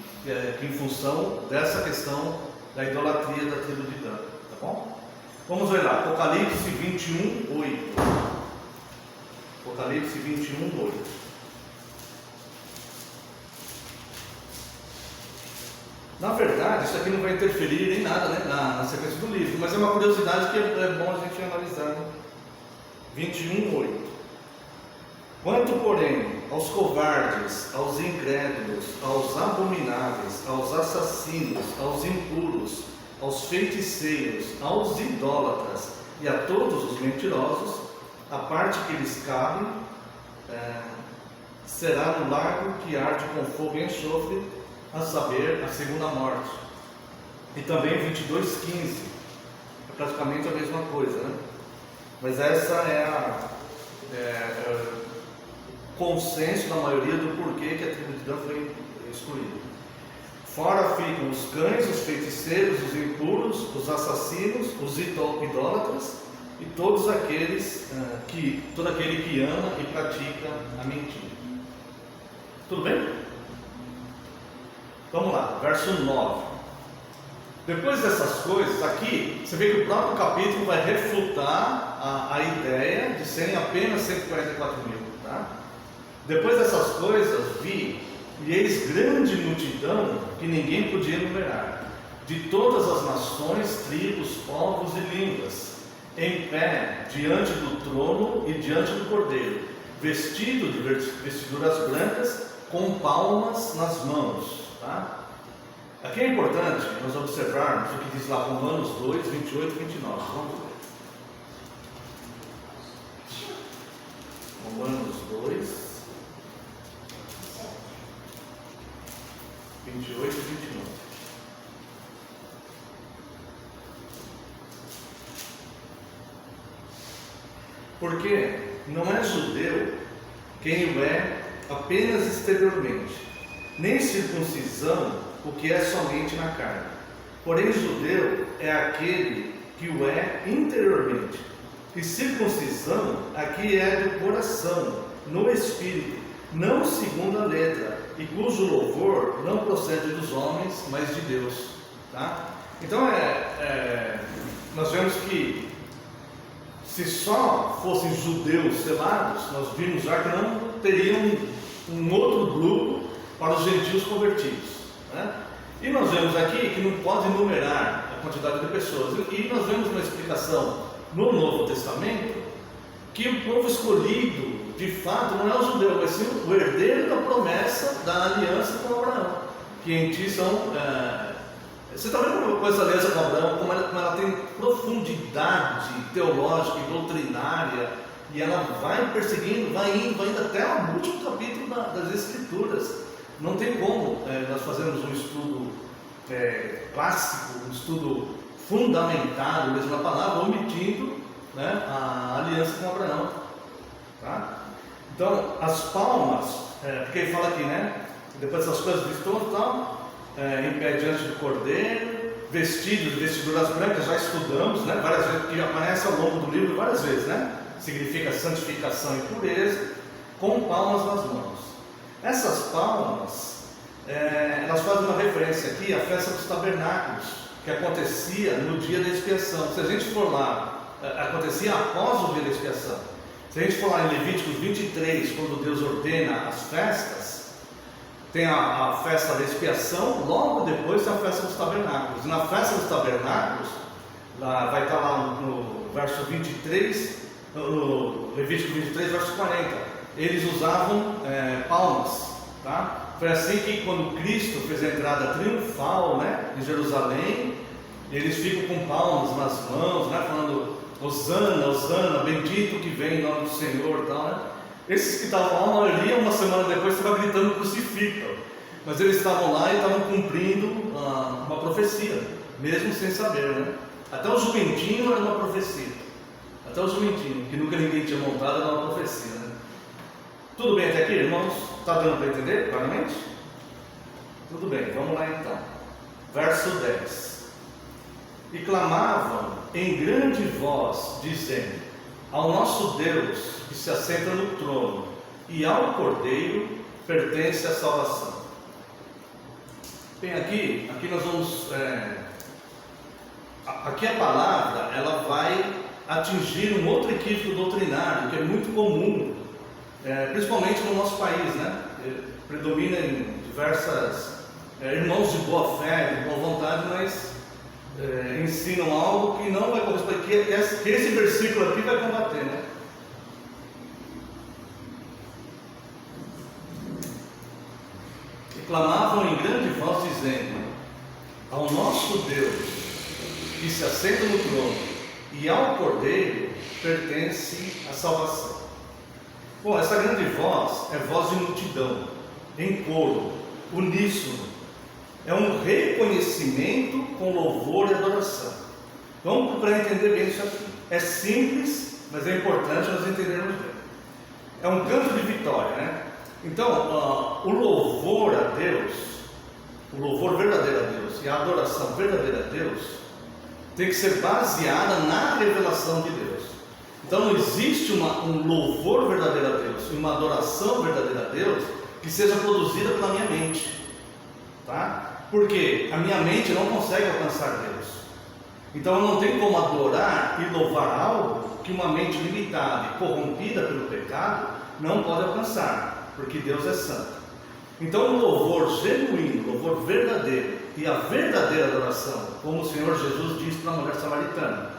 [SPEAKER 1] que em função dessa questão da idolatria da tribo de Dan, tá bom? Vamos ver lá, Apocalipse 21, 8. Apocalipse 21, 8. Na verdade, isso aqui não vai interferir em nada, né, na sequência do livro, mas é uma curiosidade que é bom a gente analisar, né? 21, 8. Quanto, porém, aos covardes, aos incrédulos, aos abomináveis, aos assassinos, aos impuros, aos feiticeiros, aos idólatras e a todos os mentirosos, a parte que lhes cabe será no lago que arde com fogo e enxofre, a saber, a segunda morte. E também 22:15, é praticamente a mesma coisa, né? Mas essa é o consenso da maioria do porquê que a tribo de Dan foi excluída. Fora ficam os cães, os feiticeiros, os impuros, os assassinos, os idólatras e todo aquele que ama e pratica a mentira. Tudo bem? Vamos lá, verso 9. Depois dessas coisas, aqui você vê que o próprio capítulo vai refutar a ideia de serem apenas 144 mil. Tá? Depois dessas coisas, vi, e eis grande multidão que ninguém podia enumerar, de todas as nações, tribos, povos e línguas, em pé diante do trono e diante do Cordeiro, vestido de vestiduras brancas, com palmas nas mãos. Tá? Aqui é importante nós observarmos o que diz lá Romanos 2, 28 e 29. Vamos ver. Romanos 2, 28 e 29. Porque não é judeu quem o é apenas exteriormente, nem circuncisão o que é somente na carne. Porém, judeu é aquele que o é interiormente, e circuncisão aqui é do coração, no espírito, não segundo a letra, e cujo louvor não procede dos homens, mas de Deus. Tá? Então, nós vemos que se só fossem judeus selados, nós vimos já que não teriam um outro grupo para os gentios convertidos. Né? E nós vemos aqui que não pode enumerar a quantidade de pessoas. E nós vemos uma explicação no Novo Testamento que o povo escolhido, de fato, não é o judeu, mas sim o herdeiro da promessa da aliança com Abraão, que em ti são... Você está vendo com essa aliança com Abraão, como ela tem profundidade teológica e doutrinária, e ela vai perseguindo, vai indo até o último capítulo das Escrituras. Não tem como nós fazermos um estudo clássico, um estudo fundamentado mesmo na palavra, omitindo, né, a aliança com Abraão. Tá? Então, as palmas, porque ele fala aqui, né? Depois dessas coisas de todo tal, em pé diante do cordeiro, vestidos de vestiduras brancas, já estudamos, né? Várias vezes, que aparece ao longo do livro várias vezes, né? Significa santificação e pureza, com palmas nas mãos. Essas palmas, elas fazem uma referência aqui à festa dos tabernáculos, que acontecia no dia da expiação. Se a gente for lá, acontecia após o dia da expiação. Se a gente for lá em Levíticos 23, quando Deus ordena as festas, tem a festa da expiação, logo depois tem a festa dos tabernáculos. E na festa dos tabernáculos, vai estar lá no verso 23, no Levítico 23, verso 40, eles usavam palmas. Tá? Foi assim que quando Cristo fez a entrada triunfal, né, em Jerusalém, eles ficam com palmas nas mãos, né, falando Hosana, Hosana, bendito que vem em nome do Senhor, tal, né? Esses que estavam lá, a maioria, uma semana depois, estavam gritando crucifica, mas eles estavam lá e estavam cumprindo uma profecia, mesmo sem saber, né? Até o jumentinho era uma profecia, até o jumentinho, que nunca ninguém tinha montado, era uma profecia, né? Tudo bem até aqui, irmãos? Está dando para entender claramente? Tudo bem, vamos lá então. Verso 10. E clamavam em grande voz, dizendo: ao nosso Deus que se assenta no trono e ao Cordeiro pertence a salvação. Bem, aqui nós vamos... aqui a palavra, ela vai atingir um outro equívoco doutrinário, que é muito comum, principalmente no nosso país, né? Predomina em diversas irmãos de boa fé, de boa vontade, mas ensinam algo que não vai corresponder, que esse versículo aqui vai combater, né? E clamavam em grande voz, dizendo: ao nosso Deus que se assenta no trono e ao Cordeiro pertence a salvação. Bom, essa grande voz é voz de multidão, em coro, uníssono. É um reconhecimento com louvor e adoração. Vamos procurar entender bem isso aqui. É simples, mas é importante nós entendermos bem. É um canto de vitória, né? Então, o louvor a Deus, o louvor verdadeiro a Deus e a adoração verdadeira a Deus tem que ser baseada na revelação de Deus. Então não existe um louvor verdadeiro a Deus e uma adoração verdadeira a Deus que seja produzida pela minha mente, tá? Porque a minha mente não consegue alcançar Deus. Então eu não tenho como adorar e louvar algo que uma mente limitada e corrompida pelo pecado não pode alcançar, porque Deus é santo. Então o louvor genuíno, o louvor verdadeiro e a verdadeira adoração, como o Senhor Jesus disse para a mulher samaritana: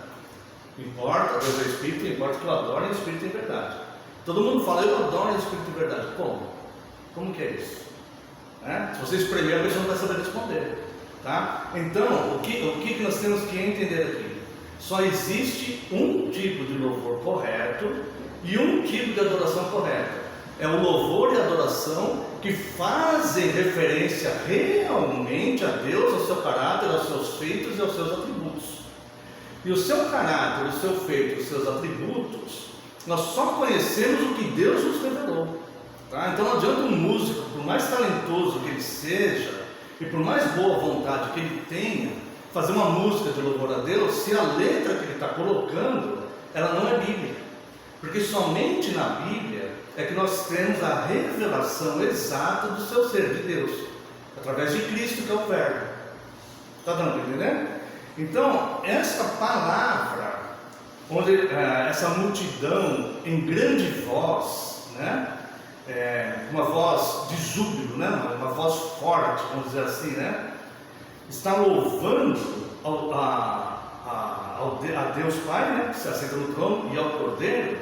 [SPEAKER 1] importa, Deus é Espírito, importa que eu adore em Espírito e em verdade. Todo mundo fala: eu adoro em Espírito e verdade. Como? Como que é isso? Se você espremer, a pessoa não vai saber responder. Tá? Então, o que nós temos que entender aqui? Só existe um tipo de louvor correto e um tipo de adoração correta. É o louvor e a adoração que fazem referência realmente a Deus, ao seu caráter, aos seus feitos e aos seus atributos. E o seu caráter, o seu feito, os seus atributos, nós só conhecemos o que Deus nos revelou. Tá? Então não adianta um músico, por mais talentoso que ele seja, e por mais boa vontade que ele tenha, fazer uma música de louvor a Deus, se a letra que ele está colocando, ela não é bíblica. Porque somente na Bíblia é que nós temos a revelação exata do seu ser, de Deus, através de Cristo, que é o Verbo. Está dando para entender? Então, essa palavra, onde essa multidão em grande voz, né? Uma voz de júbilo, né? Uma voz forte, vamos dizer assim, né? Está louvando a Deus Pai, né? Que se assenta no trono, e ao Cordeiro.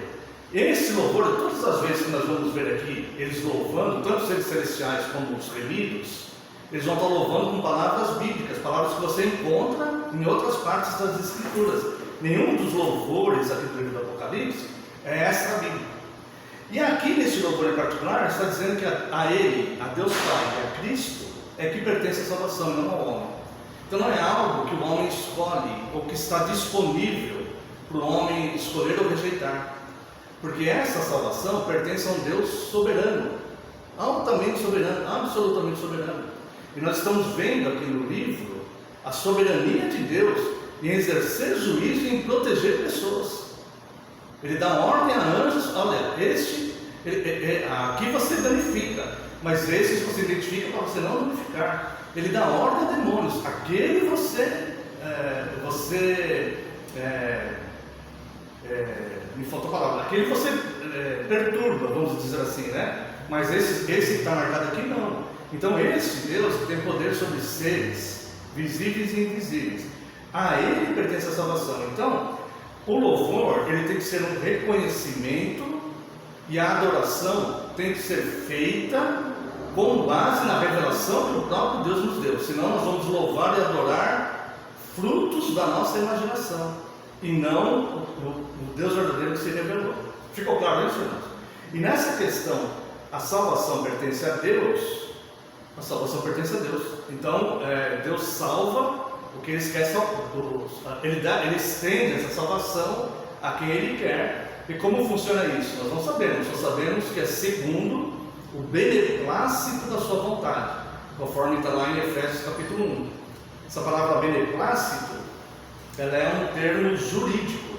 [SPEAKER 1] Esse louvor, todas as vezes que nós vamos ver aqui, eles louvando, tanto os seres celestiais como os remidos, eles vão estar louvando com palavras bíblicas, palavras que você encontra em outras partes das Escrituras. Nenhum dos louvores aqui do livro do Apocalipse é extra bíblico. E aqui nesse louvor em particular, está dizendo que a Ele, a Deus Pai e a Cristo, é que pertence a salvação, não ao homem. Então não é algo que o homem escolhe, ou que está disponível para o homem escolher ou rejeitar. Porque essa salvação pertence a um Deus soberano, altamente soberano, absolutamente soberano. E nós estamos vendo aqui no livro a soberania de Deus em exercer juízo e em proteger pessoas. Ele dá ordem a anjos: olha, aqui você danifica, mas esses você identifica para você não danificar. Ele dá ordem a demônios: aquele me faltou a palavra, aquele você perturba, vamos dizer assim, né? Mas esse que está marcado aqui não. Então esse Deus tem poder sobre seres visíveis e invisíveis. A Ele pertence a salvação. Então o louvor, ele tem que ser um reconhecimento, e a adoração tem que ser feita com base na revelação que o próprio Deus nos deu. Senão nós vamos louvar e adorar frutos da nossa imaginação, e não o Deus verdadeiro que se revelou. Ficou claro isso, irmãos? E nessa questão, a salvação pertence a Deus. A salvação pertence a Deus. Então, Deus salva o que Ele quer. Ele estende essa salvação a quem Ele quer. E como funciona isso? Nós não sabemos. Só sabemos que é segundo o beneplácito da sua vontade, conforme está lá em Efésios capítulo 1. Essa palavra beneplácito, ela é um termo jurídico,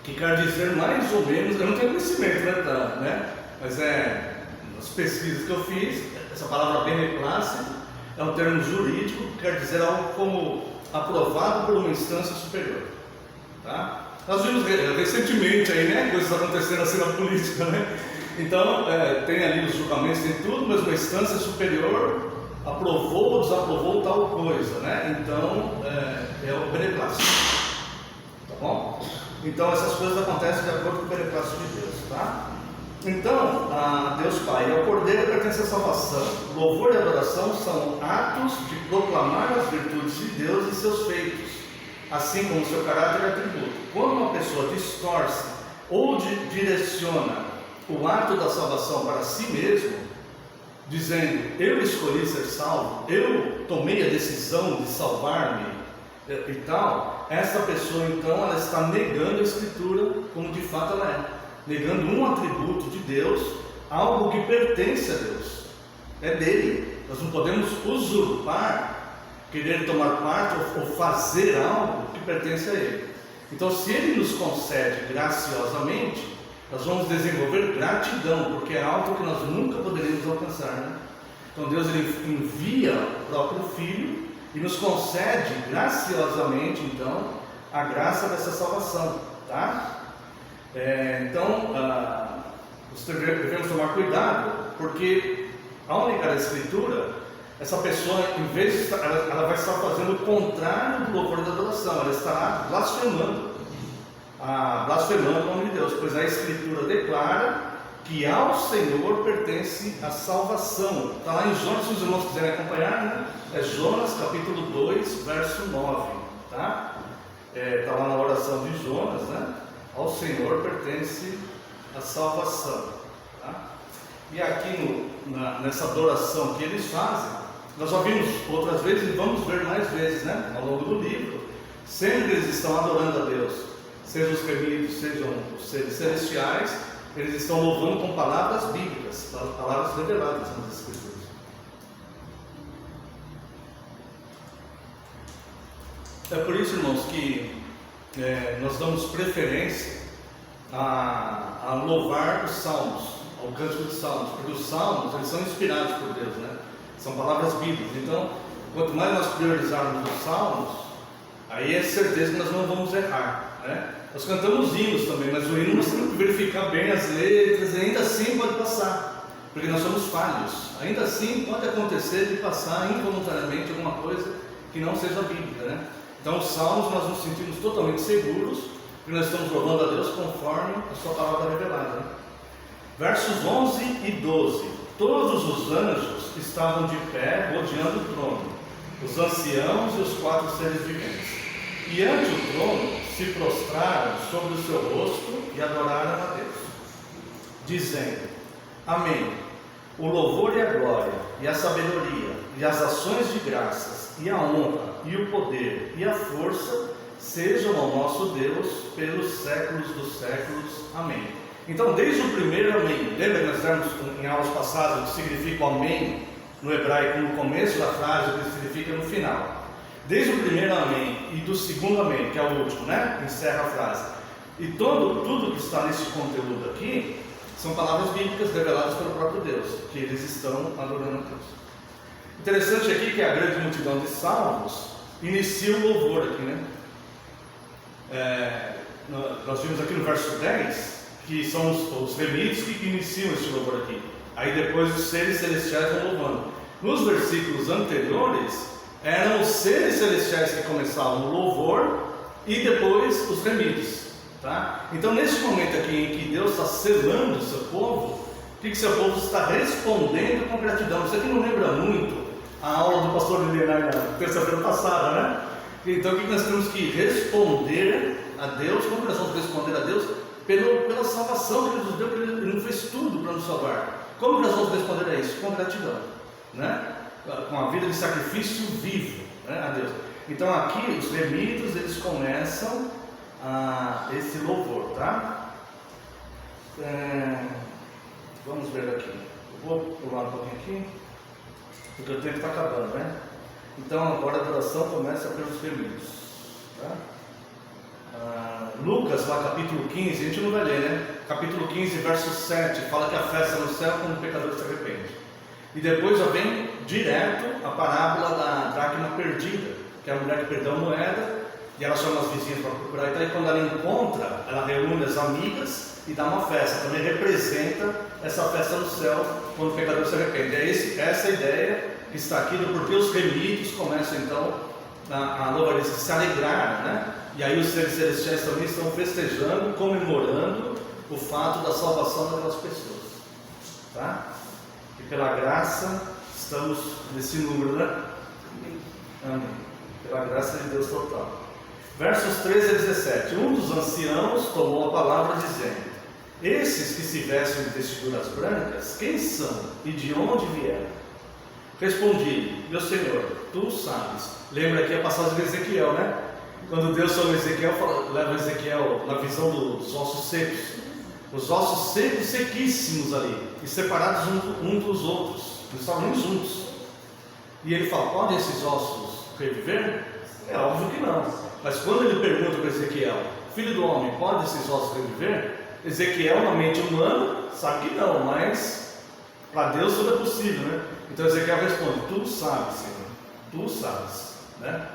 [SPEAKER 1] que quer dizer mais ou menos, eu não tenho conhecimento, né? Mas nas pesquisas que eu fiz, essa palavra beneplácito é um termo jurídico que quer dizer algo como aprovado por uma instância superior. Tá? Nós vimos recentemente aí, né, coisas acontecendo assim na política, né? Então, tem ali os julgamentos, tem tudo, mas uma instância superior aprovou ou desaprovou tal coisa, né? Então, é o beneplácito. Tá bom? Então, essas coisas acontecem de acordo com o beneplácito de Deus, tá? Então, a Deus Pai e ao Cordeiro pertence a salvação. Louvor e adoração são atos de proclamar as virtudes de Deus e seus feitos, assim como seu caráter e atributo. Quando uma pessoa distorce ou direciona o ato da salvação para si mesmo, dizendo: eu escolhi ser salvo, eu tomei a decisão de salvar-me e tal, essa pessoa então ela está negando a Escritura como de fato ela é, negando um atributo de Deus, algo que pertence a Deus, é dele. Nós não podemos usurpar, querer tomar parte ou fazer algo que pertence a Ele. Então, se Ele nos concede graciosamente, nós vamos desenvolver gratidão, porque é algo que nós nunca poderíamos alcançar, né? Então Deus ele envia o próprio Filho e nos concede graciosamente, então, a graça dessa salvação, tá? Então, nós devemos tomar cuidado, porque ao negar a Escritura, essa pessoa, em vez de ela vai estar fazendo o contrário do louvor e da adoração, ela estará blasfemando o nome de Deus, pois a Escritura declara que ao Senhor pertence a salvação. Está lá em Jonas, se os irmãos quiserem acompanhar, né? É Jonas capítulo 2, verso 9, tá? Está lá na oração de Jonas, né? Ao Senhor pertence a salvação, tá? E aqui nessa adoração que eles fazem, nós já vimos outras vezes e vamos ver mais vezes, né? Ao longo do livro, sempre eles estão adorando a Deus, sejam os remidos, sejam os seres celestiais, eles estão louvando com palavras bíblicas, palavras reveladas nas Escrituras. É por isso, irmãos, que nós damos preferência a louvar os salmos, ao cântico de salmos, porque os salmos, eles são inspirados por Deus, né? São palavras bíblicas. Então, quanto mais nós priorizarmos os salmos, aí é certeza que nós não vamos errar, né? Nós cantamos hinos também, mas o hino nós temos que verificar bem as letras, e ainda assim pode passar, porque nós somos falhos. Ainda assim pode acontecer de passar involuntariamente alguma coisa que não seja bíblica, né? Então, os salmos nós nos sentimos totalmente seguros, porque nós estamos louvando a Deus conforme a sua palavra revelada, né? Versos 11 e 12. Todos os anjos estavam de pé rodeando o trono, os anciãos e os 4 seres viventes. E ante o trono se prostraram sobre o seu rosto e adoraram a Deus, dizendo: Amém. O louvor e a glória, e a sabedoria, e as ações de graças, e a honra, e o poder, e a força, sejam ao nosso Deus pelos séculos dos séculos. Amém. Então, desde o primeiro amém, lembra que nós vimos em aulas passadas o que significa o amém no hebraico, no começo da frase, o que significa no final. Desde o primeiro amém e do segundo amém, que é o último, né? Encerra a frase. E tudo que está nesse conteúdo aqui são palavras bíblicas reveladas pelo próprio Deus, que eles estão adorando a Deus. Interessante aqui que a grande multidão de salmos inicia o louvor aqui, né? Nós vimos aqui no verso 10 que são os remidos que iniciam esse louvor aqui. Aí depois os seres celestiais vão louvando. Nos versículos anteriores, eram os seres celestiais que começavam o louvor e depois os remidos, tá? Então, nesse momento aqui em que Deus está selando o seu povo, o que seu povo está respondendo com gratidão? Isso aqui não lembra muito a aula do pastor Lilian na terça-feira passada, né? Então, o que nós temos que responder a Deus? Como nós vamos responder a Deus? Pela salvação que Ele nos deu, porque Ele não fez tudo para nos salvar. Como nós vamos responder a isso? Com gratidão, né? Com a vida de sacrifício vivo, né, a Deus. Então aqui os remidos, eles começam esse louvor, tá? Vamos ver aqui. Eu vou pular um pouquinho aqui, porque o tempo está acabando, né? Então agora a adoração começa pelos remidos, tá? Lucas, lá capítulo 15, a gente não vai ler, né? Capítulo 15, verso 7, fala que a festa no céu quando o pecador se arrepende. E depois já vem direto a parábola da dracma perdida, que é a mulher que perdeu a moeda, e ela chama as vizinhas para procurar. Então, quando ela encontra, ela reúne as amigas e dá uma festa. Também representa essa festa no céu, quando o pecador se arrepende. Essa ideia que está aqui, do porquê os remidos começam então a louvar, eles se alegraram, né? E aí os seres celestiais também estão festejando, comemorando o fato da salvação daquelas pessoas, tá? E pela graça estamos nesse número, né? Amém. Pela graça de Deus total. Versos 13 a 17. Um dos anciãos tomou a palavra dizendo: Esses que se vestem de vestiduras brancas, quem são e de onde vieram? Respondi: Meu Senhor, tu sabes. Lembra aqui a passagem de Ezequiel, né? Quando Deus chama Ezequiel, leva Ezequiel na visão dos ossos secos. Os ossos secos, sequíssimos ali, e separados uns dos outros, eles estavam nem juntos. E ele fala: podem esses ossos reviver? É óbvio que não. Mas quando ele pergunta para Ezequiel: filho do homem, podem esses ossos reviver? Ezequiel, na mente humana, sabe que não, mas para Deus tudo é possível, né? Então Ezequiel responde: tu sabes, Senhor, tu sabes, né?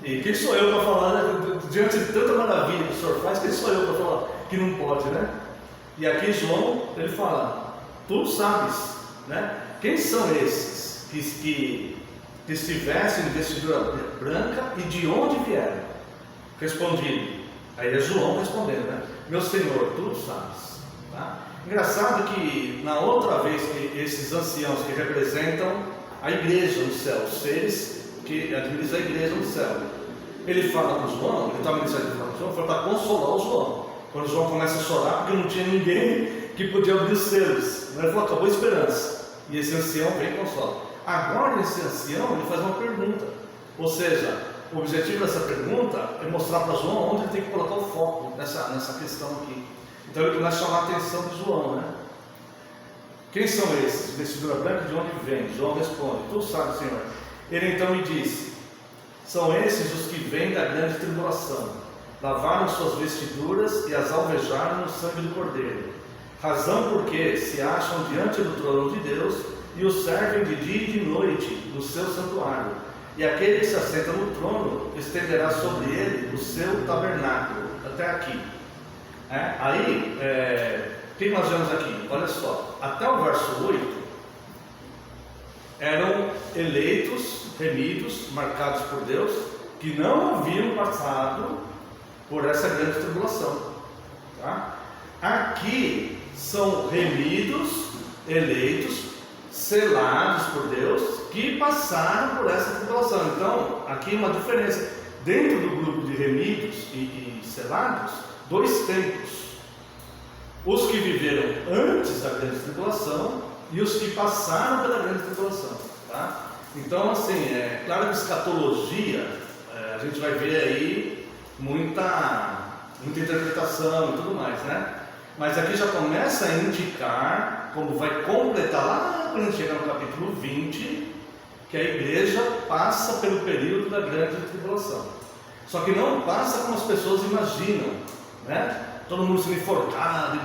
[SPEAKER 1] E quem sou eu para falar, né? Diante de tanta maravilha que o Senhor faz, quem sou eu para falar que não pode, né? E aqui João, ele fala: tu sabes, né? Quem são esses que se vestem de vestidura branca e de onde vieram? Respondi. Aí é João respondendo, né? Meu Senhor, tu sabes, tá? Engraçado que na outra vez que esses anciãos que representam a igreja no céu, os seres que administram a igreja no céu, ele fala com João, ele estava ministrando com João, foi para consolar o João. Quando João começa a chorar porque não tinha ninguém que podia abrir os selos, ele falou, acabou a esperança. E esse ancião vem e consola. Agora esse ancião ele faz uma pergunta, ou seja, o objetivo dessa pergunta é mostrar para João onde ele tem que colocar o foco nessa questão aqui. Então ele começa a chamar a atenção de João, né? Quem são esses? De vestidura branca, de onde vem? João responde, tu sabes, Senhor. Ele então me disse, são esses os que vêm da grande tribulação, lavaram suas vestiduras e as alvejaram no sangue do Cordeiro, razão porque se acham diante do trono de Deus e o servem de dia e de noite no seu santuário, e aquele que se assenta no trono estenderá sobre ele o seu tabernáculo, até aqui. O que nós vemos aqui? Olha só, até o verso 8, eram eleitos, remidos, marcados por Deus, que não haviam passado por essa grande tribulação. Tá? Aqui são remidos, eleitos, selados por Deus, que passaram por essa tribulação. Então, aqui uma diferença. Dentro do grupo de remidos e selados, dois tempos. Os que viveram antes da grande tribulação e os que passaram pela grande tribulação. Tá? Então, assim, é claro que escatologia, a gente vai ver aí muita interpretação e tudo mais, né? Mas aqui já começa a indicar, como vai completar lá quando a gente chegar no capítulo 20, que a igreja passa pelo período da grande tribulação. Só que não passa como as pessoas imaginam, né? Todo mundo sendo enforcado.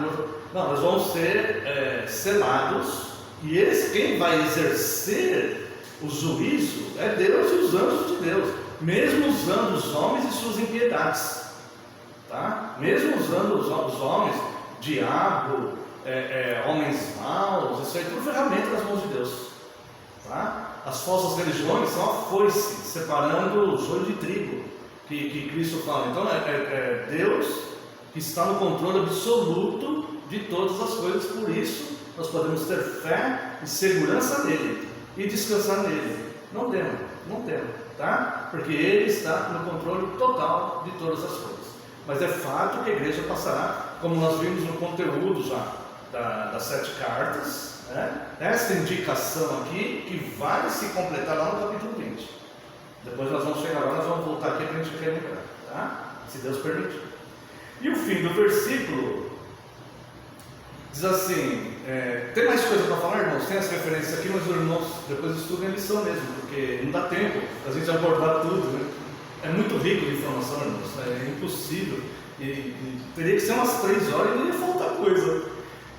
[SPEAKER 1] Não, nós vamos ser selados, e quem vai exercer o juízo é Deus e os anjos de Deus, mesmo usando os homens e suas impiedades, tá? Mesmo usando os homens, diabo, homens maus, isso aí tudo ferramenta nas mãos de Deus, tá? As falsas religiões são a foice separando o joio de trigo que Cristo fala. Então é Deus que está no controle absoluto de todas as coisas, por isso nós podemos ter fé e segurança nele e descansar nele. Não temos, tá? Porque ele está no controle total de todas as coisas. Mas é fato que a igreja passará, como nós vimos no conteúdo já das 7 cartas, né? Essa indicação aqui que vai se completar lá no capítulo 20. Depois nós vamos chegar lá, nós vamos voltar aqui para a gente relembrar, tá? Se Deus permitir. E o fim do versículo diz assim, tem mais coisa para falar, irmãos? Tem as referências aqui, mas os irmãos depois estudem a lição mesmo, porque não dá tempo a gente abordar tudo, né? É muito rico de informação, irmãos, é impossível, e teria que ser umas 3 horas e não ia faltar coisa.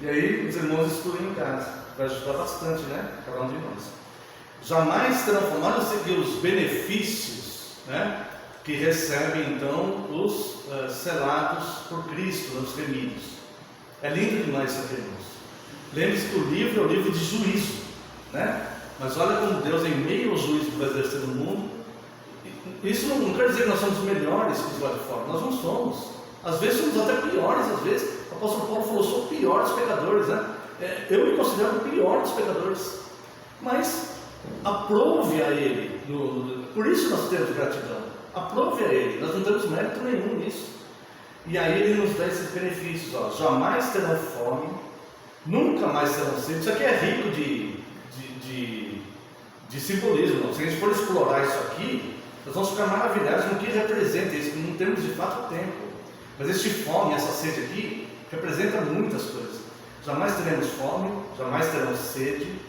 [SPEAKER 1] E aí os irmãos estudem em casa, vai ajudar bastante, né? Cada um de nós. Jamais terão formado os benefícios, né? Que recebem então os selados por Cristo, os remidos. É lindo demais isso aqui, irmãos. Lembre-se que o livro é o livro de juízo, né? Mas olha como Deus, em meio ao juízo que vai exercer no mundo, isso não quer dizer que nós somos melhores que os lá de fora, nós não somos. Às vezes somos até piores, às vezes. O apóstolo Paulo falou, sou o pior dos pecadores, né? Eu me considero o pior dos pecadores. Mas aprove a Ele, por isso nós temos gratidão. Aprove a Ele, nós não temos mérito nenhum nisso. E aí Ele nos dá esses benefícios, ó. Jamais terão fome, nunca mais terão sede. Isso aqui é rico de simbolismo. Se a gente for explorar isso aqui, nós vamos ficar maravilhados no que representa isso. Não temos de fato tempo, mas este fome, essa sede aqui, representa muitas coisas. Jamais teremos fome, jamais teremos sede,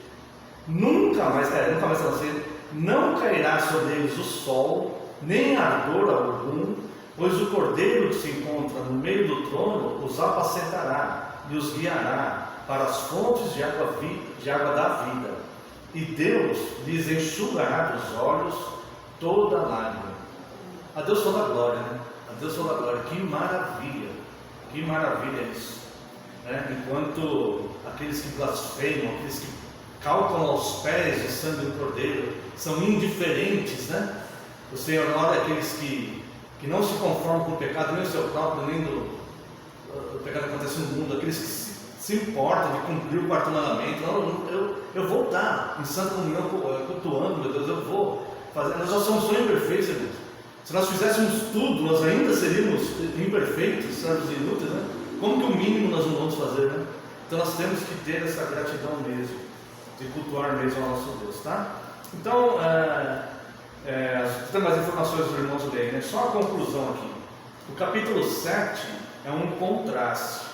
[SPEAKER 1] nunca mais terão sede, não cairá sobre eles o sol, nem ardor algum, pois o Cordeiro que se encontra no meio do trono os apacentará e os guiará para as fontes de água da vida, e Deus lhes enxugará dos olhos toda lágrima. A Deus toda a glória, né? A Deus toda a glória. Que maravilha isso, né? Enquanto aqueles que blasfemam, aqueles que calcam aos pés o sangue do Cordeiro são indiferentes, né? O Senhor olha aqueles que não se conformam com o pecado, nem o seu próprio, nem o pecado que acontece no mundo, aqueles que se importa de cumprir o quarto mandamento. Não, eu vou estar em santa comunhão cultuando, meu Deus, eu vou fazer. Nós já somos tão imperfeitos, irmãos. Se nós fizéssemos tudo, nós ainda seríamos imperfeitos, servos inúteis, né? Como que o mínimo nós não vamos fazer, né? Então nós temos que ter essa gratidão mesmo, de cultuar mesmo ao nosso Deus, tá? Então, tem mais informações dos irmãos leem, né? Só a conclusão aqui. O capítulo 7 é um contraste.